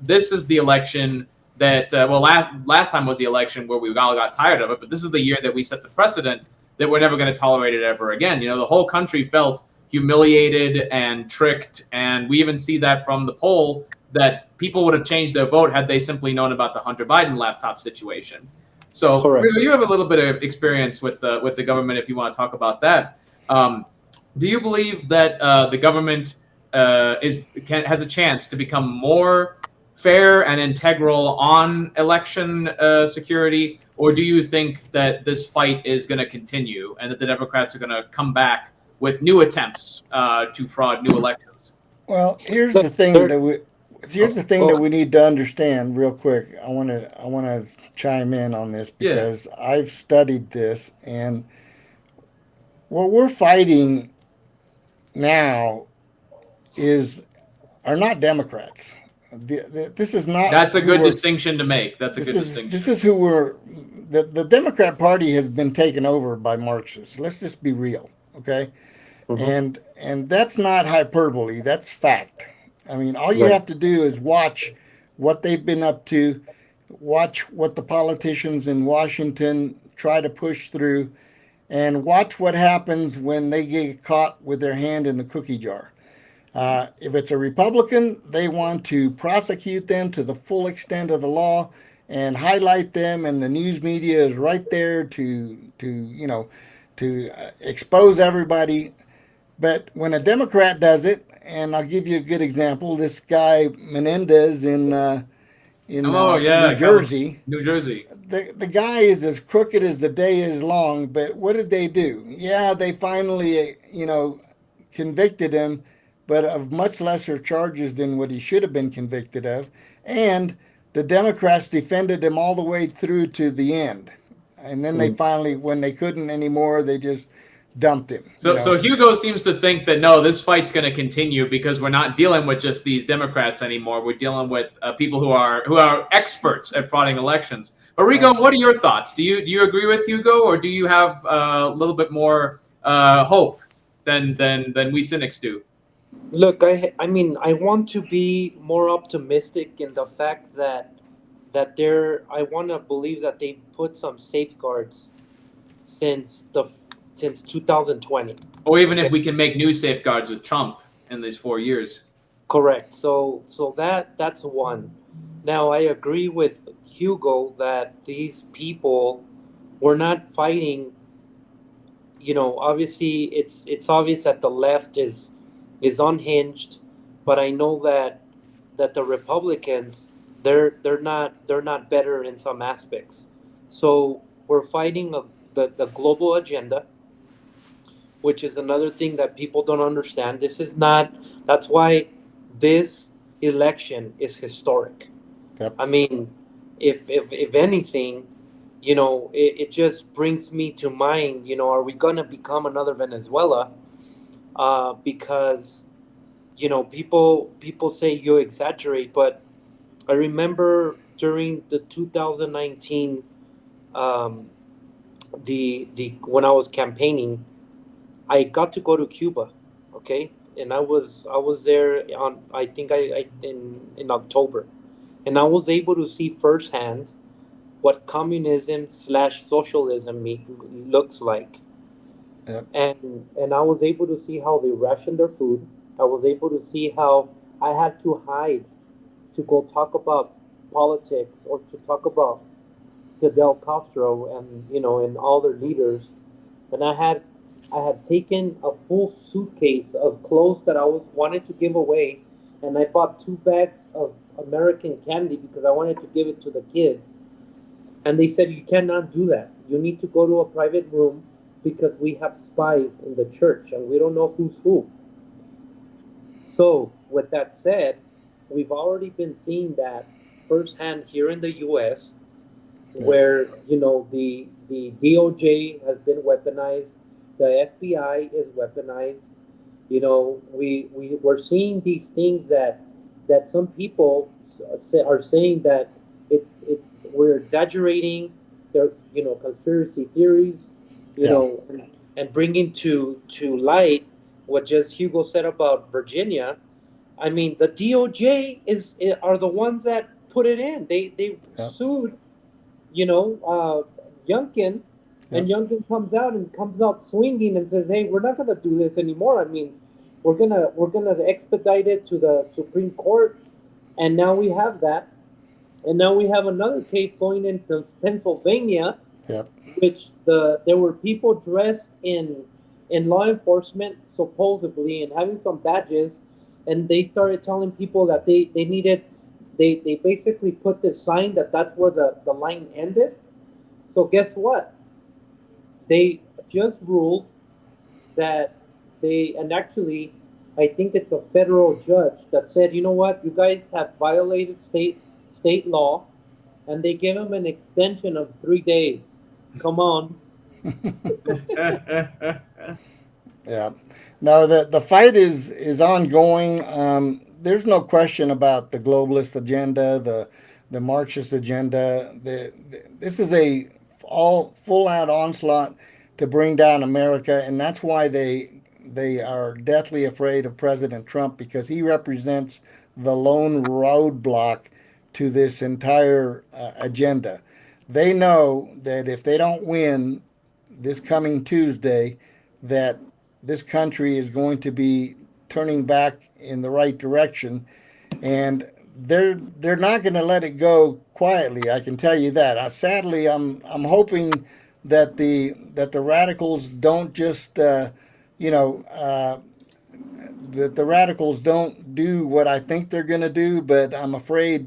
this is the election that, well, last time was the election where we all got tired of it, but this is the year that we set the precedent that we're never going to tolerate it ever again. You know, the whole country felt humiliated and tricked, and we even see that from the poll that people would have changed their vote had they simply known about the Hunter Biden laptop situation. So you have a little bit of experience with the government, if you want to talk about that. Do you believe that the government has a chance to become more fair and integral on election security, or do you think that this fight is going to continue and that the Democrats are going to come back with new attempts to fraud new elections? Well, here's the thing that we need to understand real quick. I want to chime in on this because I've studied this, and what we're fighting now are not Democrats. This is not. That's a good distinction to make. That's a good distinction. This is who the Democrat Party has been taken over by Marxists. Let's just be real, okay? Mm-hmm. And that's not hyperbole. That's fact. I mean, all you have to do is watch what they've been up to, watch what the politicians in Washington try to push through, and watch what happens when they get caught with their hand in the cookie jar. If it's a Republican, they want to prosecute them to the full extent of the law and highlight them, and the news media is right there to expose everybody. But when a Democrat does it, and I'll give you a good example, this guy Menendez in New Jersey. New Jersey. The guy is as crooked as the day is long, but what did they do? Yeah, they finally, convicted him, but of much lesser charges than what he should have been convicted of. And the Democrats defended him all the way through to the end. And then they finally, when they couldn't anymore, they just dumped him. So Hugo seems to think that, no, this fight's going to continue because we're not dealing with just these Democrats anymore. We're dealing with people who are experts at frauding elections. But Rigo, what are your thoughts? Do you agree with Hugo, or do you have a little bit more hope than we cynics do? Look, I mean, I want to be more optimistic in the fact that I want to believe that they put some safeguards since 2020. Or even if we can make new safeguards with Trump in these 4 years. Correct. So that's one. Now, I agree with Hugo that these people were not fighting. Obviously, it's obvious that the left is unhinged, but I know that the Republicans, they're not better in some aspects. So we're fighting the global agenda, which is another thing that people don't understand. That's why this election is historic. Yep. I mean, if anything, it just brings me to mind, are we going to become another Venezuela? Because, people say you exaggerate, but I remember during the 2019, when I was campaigning, I got to go to Cuba, okay, and I was there on in October, and I was able to see firsthand what communism/socialism looks like. Yep. And I was able to see how they ration their food. I was able to see how I had to hide to go talk about politics or to talk about Fidel Castro and all their leaders. And I had taken a full suitcase of clothes that I wanted to give away, and I bought 2 bags of American candy because I wanted to give it to the kids. And they said, you cannot do that. You need to go to a private room because we have spies in the church and we don't know who's who. So with that said, we've already been seeing that firsthand here in the U.S., where the DOJ has been weaponized, the FBI is weaponized. We're seeing these things that some people are saying that we're exaggerating. There's conspiracy theories, and bringing to light what just Hugo said about Virginia. I mean, the DOJ are the ones that put it in. They sued, Youngkin, and Youngkin comes out swinging and says, "Hey, we're not going to do this anymore. I mean, we're gonna expedite it to the Supreme Court." And now we have that, and now we have another case going into Pennsylvania, which there were people dressed in law enforcement supposedly and having some badges, and they started telling people that they needed. They basically put this sign that's where the line ended. So guess what? They just ruled that and actually, I think it's a federal judge that said, you know what, you guys have violated state law, and they give them an extension of 3 days. Come on. Yeah. No, the fight is ongoing. There's no question about the globalist agenda, the Marxist agenda. This is a full-out onslaught to bring down America, and that's why they are deathly afraid of President Trump, because he represents the lone roadblock to this entire agenda. They know that if they don't win this coming Tuesday, that this country is going to be turning back in the right direction, and they're not going to let it go quietly. I can tell you that. Sadly, I'm hoping that the radicals don't just that the radicals don't do what I think they're going to do, but I'm afraid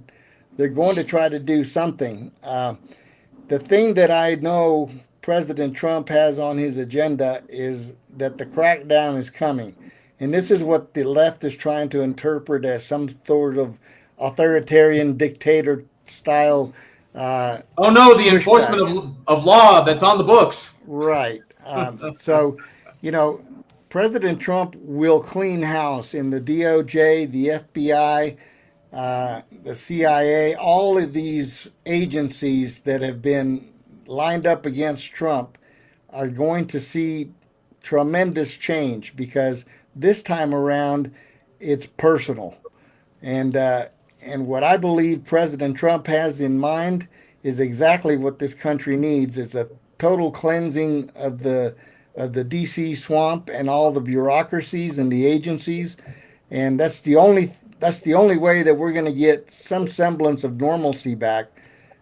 they're going to try to do something. The thing that I know President Trump has on his agenda is that the crackdown is coming. And this is what the left is trying to interpret as some sort of authoritarian dictatorship style. Oh no, the Pushback. enforcement of law that's on the books. Right. So, you know, President Trump will clean house in the DOJ, the FBI, the CIA, all of these agencies that have been lined up against Trump are going to see tremendous change because this time around it's personal. And what I believe President Trump has in mind is exactly what this country needs: is a total cleansing of the DC swamp and all the bureaucracies and the agencies, and that's the only way that we're going to get some semblance of normalcy back.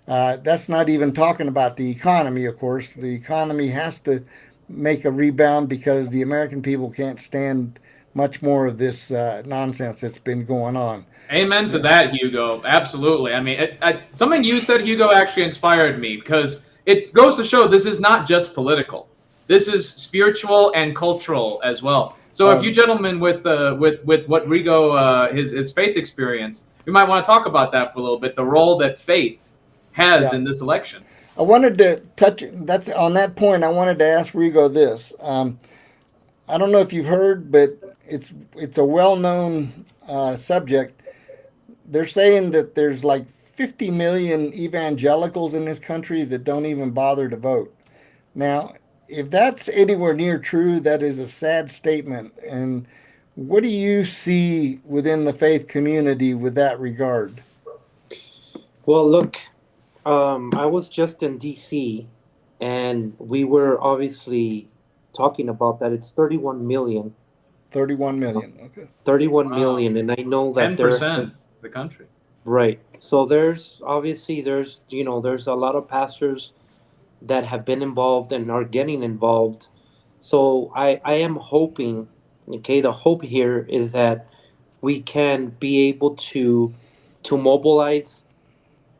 That's not even talking about the economy, of course. The economy has to make a rebound because the American people can't stand much more of this nonsense that's been going on. Amen to that, Hugo. Absolutely. I mean, something you said, Hugo, actually inspired me because it goes to show this is not just political. This is spiritual and cultural as well. So, if you gentlemen with what Rigo his faith experience, we might want to talk about that for a little bit. The role that faith has in this election. I wanted to touch that's on that point. I wanted to ask Rigo this. I don't know if you've heard, but it's a well-known subject. They're saying that there's like 50 million evangelicals in this country that don't even bother to vote. Now, if that's anywhere near true, that is a sad statement. And what do you see within the faith community with that regard? Well, look, I was just in DC, and we were obviously talking about that. It's 31 million. 31 million. Okay. 31 million, and I know that 10% the country. Right. So there's obviously there's a lot of pastors that have been involved and are getting involved. So I am hoping, okay, the hope here is that we can be able to mobilize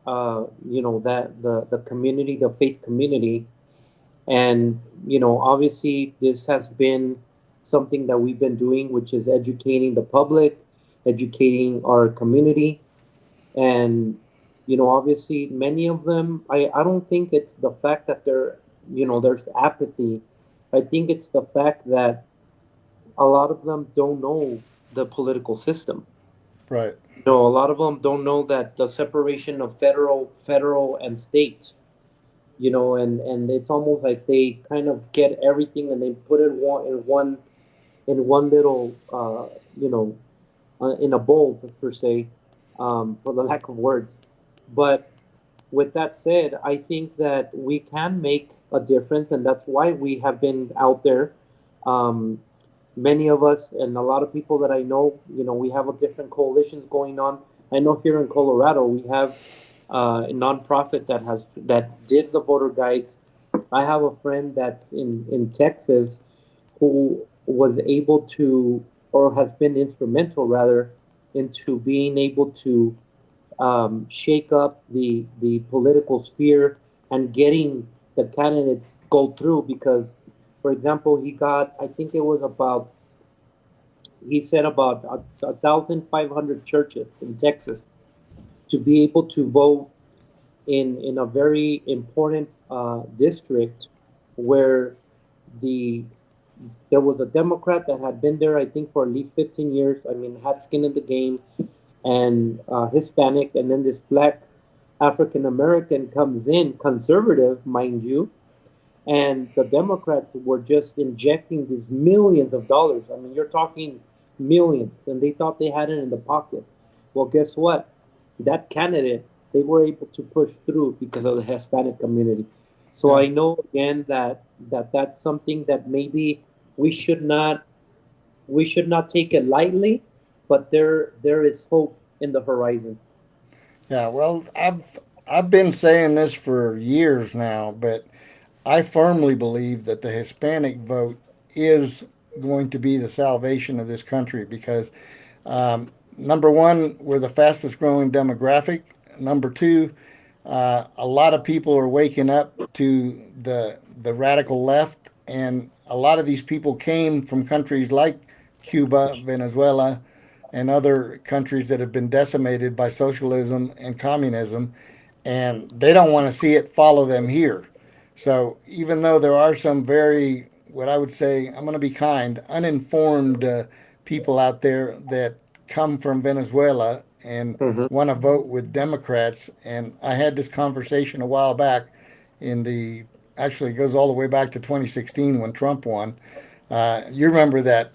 that the community, the faith community. And obviously this has been something that we've been doing, which is educating the public, educating our community. And obviously many of them, I don't think it's the fact that there's apathy. I think it's the fact that a lot of them don't know the political system. Right. A lot of them don't know that the separation of federal and state, and it's almost like they kind of get everything and they put it in one little in a bowl per se, for the lack of words. But with that said, I think that we can make a difference, and that's why we have been out there. Many of us and a lot of people that I know, we have different coalitions going on. I know here in Colorado we have a nonprofit that did the voter guides. I have a friend that's in Texas who was able to, or has been instrumental rather, into being able to shake up the political sphere and getting the candidates go through. Because, for example, he got, I think it was about, he said about 1,500 churches in Texas to be able to vote in a very important district where there was a Democrat that had been there, I think, for at least 15 years. I mean, had skin in the game, and Hispanic, and then this black African American comes in, conservative, mind you, and the Democrats were just injecting these millions of dollars. I mean, you're talking millions, and they thought they had it in the pocket. Well, guess what? That candidate, they were able to push through because of the Hispanic community. So I know again that's something that maybe we should not take it lightly, but there is hope in the horizon. Yeah, well, I've been saying this for years now, but I firmly believe that the Hispanic vote is going to be the salvation of this country because, number one, we're the fastest growing demographic. Number two, a lot of people are waking up to the radical left, and a lot of these people came from countries like Cuba, Venezuela, and other countries that have been decimated by socialism and communism. and they don't want to see it follow them here. So even though there are some very, what I would say, I'm going to be kind, uninformed people out there that come from Venezuela and Mm-hmm. want to vote with Democrats. And I had this conversation a while back in the, actually it goes all the way back to 2016 when Trump won. You remember that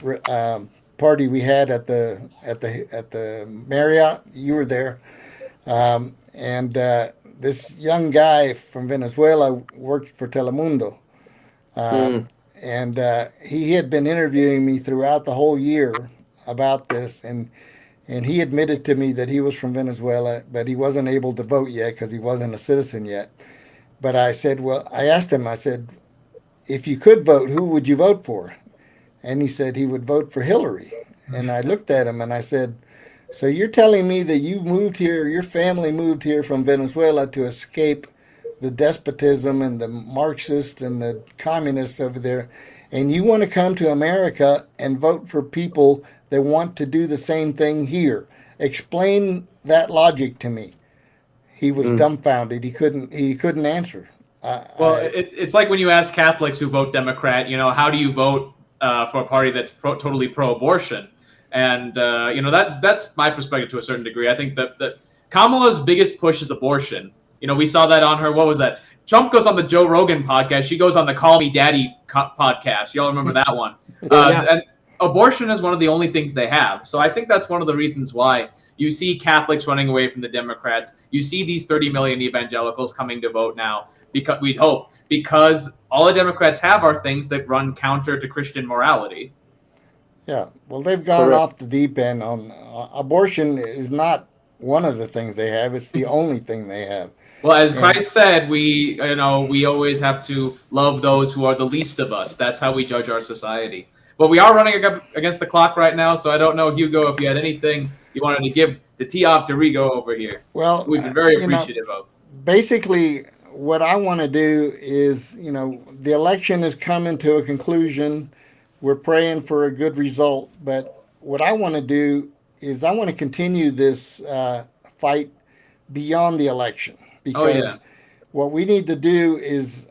party we had at the Marriott? You were there. And this young guy from Venezuela worked for Telemundo. Um, Mm. and he had been interviewing me throughout the whole year about this. And he admitted to me that he was from Venezuela, but he wasn't able to vote yet because he wasn't a citizen yet. But I said, well, I asked him, I said, if you could vote, who would you vote for? And he said he would vote for Hillary. And I looked at him and I said, so you're telling me that you moved here, your family moved here from Venezuela to escape the despotism and the Marxists and the communists over there, and you want to come to America and vote for people that want to do the same thing here? Explain that logic to me. He was Mm. dumbfounded. He couldn't answer. Well, I it's like when you ask Catholics who vote Democrat, how do you vote for a party that's totally pro-abortion? And that's my perspective to a certain degree. I think that Kamala's biggest push is abortion. We saw that on her. What was that? Trump goes on the Joe Rogan podcast. She goes on the Call Me Daddy podcast. Y'all remember that one? Yeah. And abortion is one of the only things they have. So I think that's one of the reasons why you see Catholics running away from the Democrats. You see these 30 million evangelicals coming to vote now, because we'd hope, because all the Democrats have are things that run counter to Christian morality. Yeah, well, they've gone Correct. off the deep end on abortion. Is not one of the things they have. It's the only thing they have. Well, as And Christ said, we always have to love those who are the least of us. That's how we judge our society. But we are running against the clock right now, so I don't know, Hugo, if you had anything you wanted to give the tee off to Rigo over here. well, We've been very you know, appreciative of. basically, what I want to do is, the election is coming to a conclusion. We're praying for a good result, but what I want to do is I want to continue this fight beyond the election, Oh yeah, because what we need to do is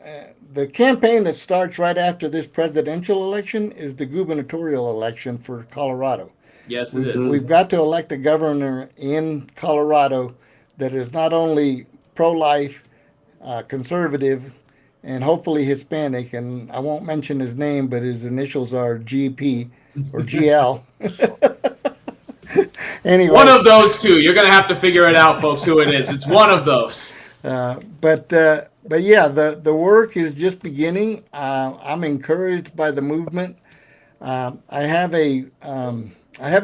the campaign that starts right after this presidential election is the gubernatorial election for Colorado. yes it We've, is. we've got to elect a governor in Colorado that is not only pro-life, conservative, and hopefully Hispanic. And I won't mention his name, but his initials are GP or GL. Anyway, One of those two. You're gonna have to figure it out, folks, who it is. It's one of those. but yeah, the work is just beginning. I'm encouraged by the movement. I have a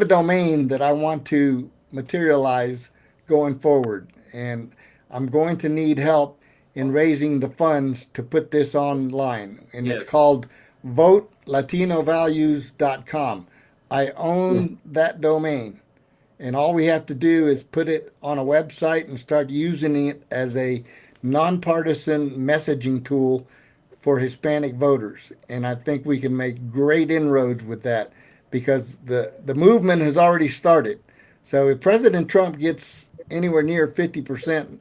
domain that I want to materialize going forward, and I'm going to need help in raising the funds to put this online. And it's Yes. called votelatinovalues.com. I own that domain, and all we have to do is put it on a website and start using it as a nonpartisan messaging tool for Hispanic voters. And I think we can make great inroads with that, because the movement has already started. So if President Trump gets anywhere near 50%,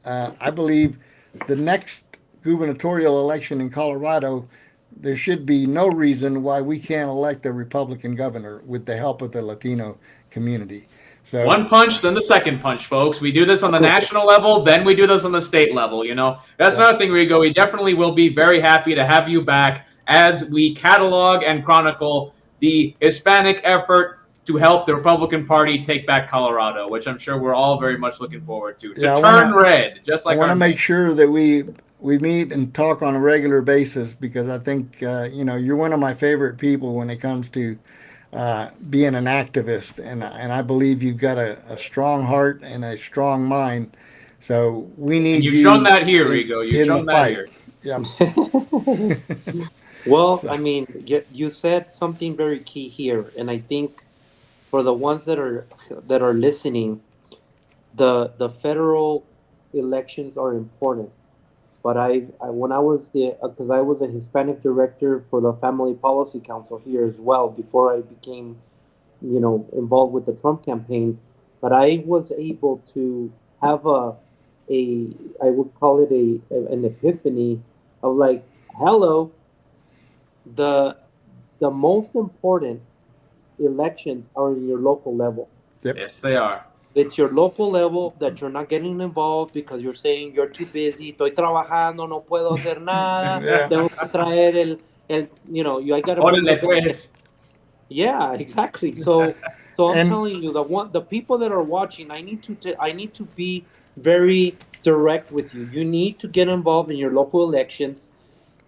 I believe the next gubernatorial election in Colorado, there should be no reason why we can't elect a Republican governor with the help of the Latino community. So One punch, then the second punch, folks. We do this on the national level, then we do this on the state level. That's Yeah. another thing, Rigo. We definitely will be very happy to have you back as we catalog and chronicle the Hispanic effort to help the Republican Party take back Colorado, which I'm sure we're all very much looking forward to. Yeah, I Turn wanna- red, just I like want to our make sure that we meet and talk on a regular basis, because I think you're one of my favorite people when it comes to being an activist, and I believe you've got a strong heart and a strong mind. So we need And you've you shown that here, in- Rigo. You've in shown the that fight. here. Yeah. Well, So- I mean, you said something very key here, and I think for the ones that are listening, the federal elections are important. But I when I was because I was a Hispanic director for the Family Policy Council here as well before I became, involved with the Trump campaign. But I was able to have I would call it an epiphany of like, hello, the most important elections are in your local level. Yep. Yes, they are. It's your local level that you're not getting involved because you're saying you're too busy. Estoy trabajando, no puedo hacer nada. Yeah. Tengo que traer I gotta bring Órale, the pues. Yeah, exactly. So I'm And- telling you, the people that are watching, I need to be very direct with you. You need to get involved in your local elections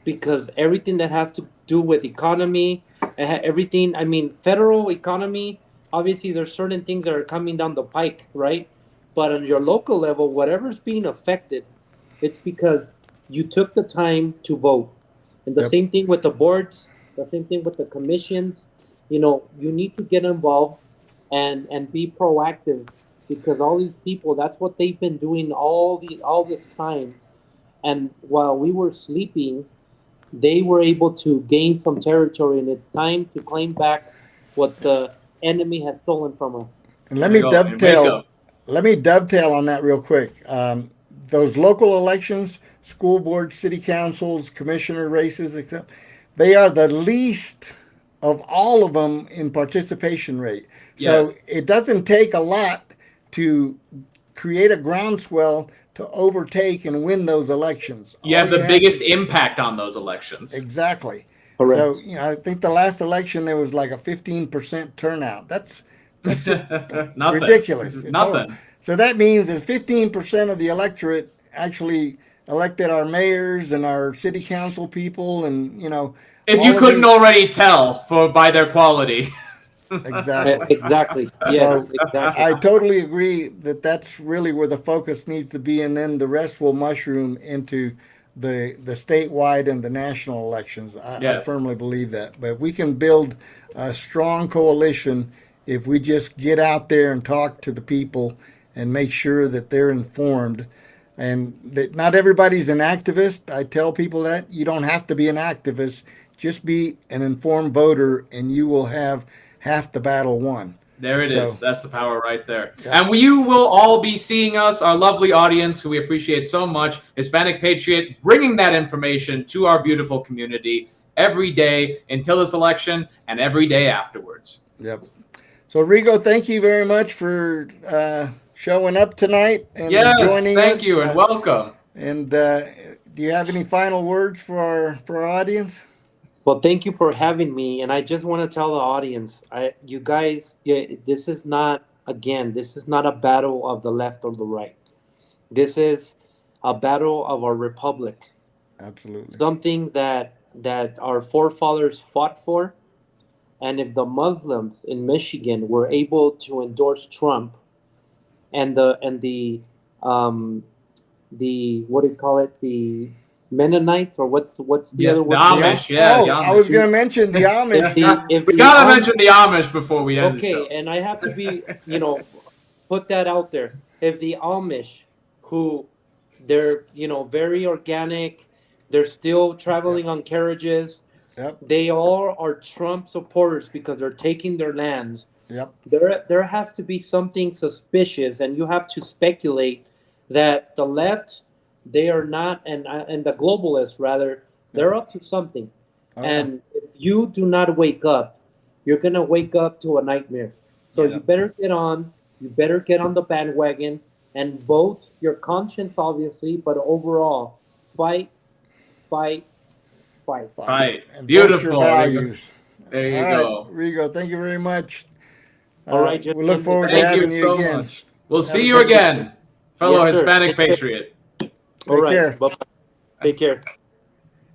because everything that has to do with economy, everything. I mean, federal economy. Obviously, there's certain things that are coming down the pike, right? But on your local level, whatever's being affected, it's because you took the time to vote. And the Yep. same thing with the boards, the same thing with the commissions. You need to get involved and be proactive because all these people, that's what they've been doing all this time. And while we were sleeping, they were able to gain some territory, and it's time to claim back what the enemy has stolen from us. And let me Here we go. Here we dovetail. go. Let me dovetail on that real quick. Those local elections, school boards, city councils, commissioner races, etc., they are the least of all of them in participation rate. So Yes. it doesn't take a lot to create a groundswell to overtake and win those elections. You All have the have biggest to- impact on those elections. Exactly. Correct. So I think the last election there was like a 15% turnout. That's just Nothing. ridiculous. It's Nothing. horrible. So that means that 15% of the electorate actually elected our mayors and our city council people, and If all you of couldn't these- already tell by their quality. exactly. Exactly. Yes, So, exactly. I totally agree that that's really where the focus needs to be, and then the rest will mushroom into the statewide and the national elections. I Yes. firmly believe that. But we can build a strong coalition if we just get out there and talk to the people and make sure that they're informed. And that not everybody's an activist. I tell people that you don't have to be an activist. Just be an informed voter, and you will have half the battle won. There it is. So- That's the power right there. Yeah. And you will all be seeing us, our lovely audience, who we appreciate so much, Hispanic Patriot, bringing that information to our beautiful community every day until this election and every day afterwards. Yep. So Rigo, thank you very much for showing up tonight and Yes, joining us. thank you and welcome. And do you have any final words for our audience? Well, thank you for having me, and I just want to tell the audience, you guys, this is not a battle of the left or the right. This is a battle of our republic, Absolutely. something that our forefathers fought for. And if the Muslims in Michigan were able to endorse Trump, and the what do you call it, the Mennonites, or what's the other word? The Amish, yeah. Oh, the I was Amish. going to mention the Amish. We gotta mention the Amish before we end the Okay, show. and I have to be, put that out there. If the Amish, who they're, very organic, they're still traveling on carriages, Yep. they all are Trump supporters because they're taking their lands. Yep. There has to be something suspicious, and you have to speculate that the left, they are not, and the globalists rather, they're up to something. Oh, And if you do not wake up, you're gonna wake up to a nightmare. So Yeah. you better get on the bandwagon and vote your conscience, obviously, but overall, fight. Right. And Beautiful. vote your values. There you All go. right, Rigo, thank you very much. All right, we gentlemen. look forward to Thank having you you so again. much. We'll see a you good day. again, fellow Yes, sir. Hispanic Take care. Patriot. All Take right. care. Bye-bye. Take care.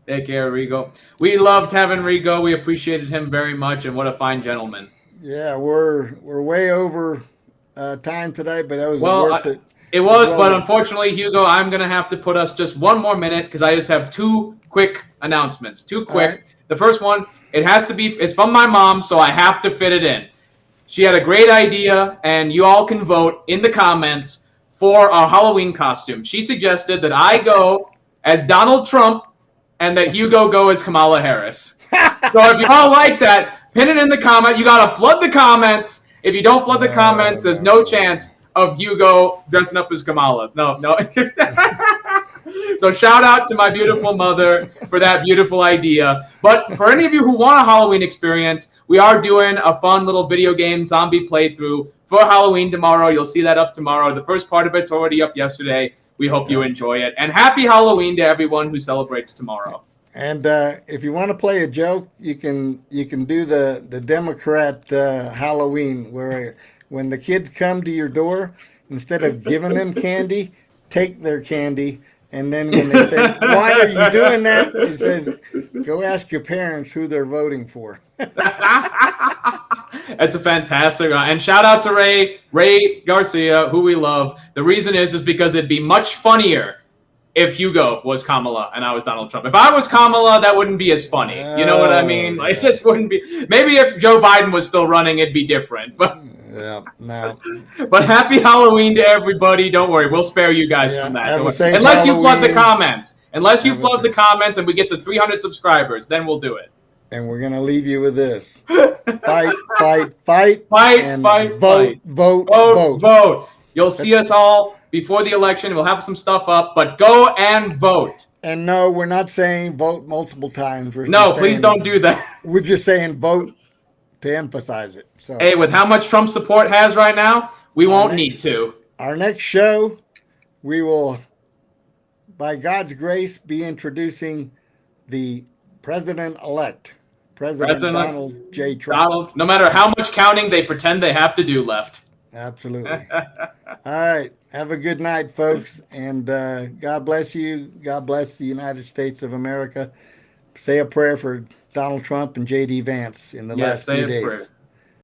Take care, Rigo. We loved having Rigo. We appreciated him very much, and what a fine gentleman. Yeah, we're way over time today, but that was Well, worth it. It was, Well but done. unfortunately, Hugo, I'm going to have to put us just one more minute because I just have two quick announcements. Two quick. right. The first one, it's from my mom, so I have to fit it in. She had a great idea, and you all can vote in the comments for a Halloween costume. She suggested that I go as Donald Trump and that Hugo go as Kamala Harris. So if y'all like that, pin it in the comment. You got to flood the comments. If you don't flood the comments, there's no chance of Hugo dressing up as Kamala. No. So shout out to my beautiful mother for that beautiful idea. But for any of you who want a Halloween experience, we are doing a fun little video game zombie playthrough for Halloween tomorrow. You'll see that up tomorrow. The first part of it's already up yesterday. We hope you enjoy it. And happy Halloween to everyone who celebrates tomorrow. And if you want to play a joke, you can do the Democrat Halloween, where when the kids come to your door, instead of giving them candy, take their candy. And then when they say, "Why are you doing that?" He says, "Go ask your parents who they're voting for." That's a fantastic one. And shout out to Ray Garcia, who we love. The reason is because it'd be much funnier if Hugo was Kamala and I was Donald Trump. If I was Kamala, that wouldn't be as funny. You know what I mean? It just wouldn't be. Maybe if Joe Biden was still running, it'd be different. But yeah, no. But happy Halloween to everybody. Don't worry, we'll spare you guys from that. Unless you flood the comments. Unless you flood the comments and we get to 300 subscribers, then we'll do it. And we're gonna leave you with this: fight, and vote. You'll see us all before the election. We'll have some stuff up, but go and vote. And no, we're not saying vote multiple times. Please don't do that. We're just saying vote to emphasize it. So, hey, with how much Trump support has right now, we won't need to. Our next show, we will, by God's grace, be introducing the President-elect, President Donald J. Trump. No matter how much counting they pretend they have to do left. Absolutely. All right. Have a good night, folks. And God bless you. God bless the United States of America. Say a prayer for Donald Trump and J.D. Vance in the last few days. Prayer.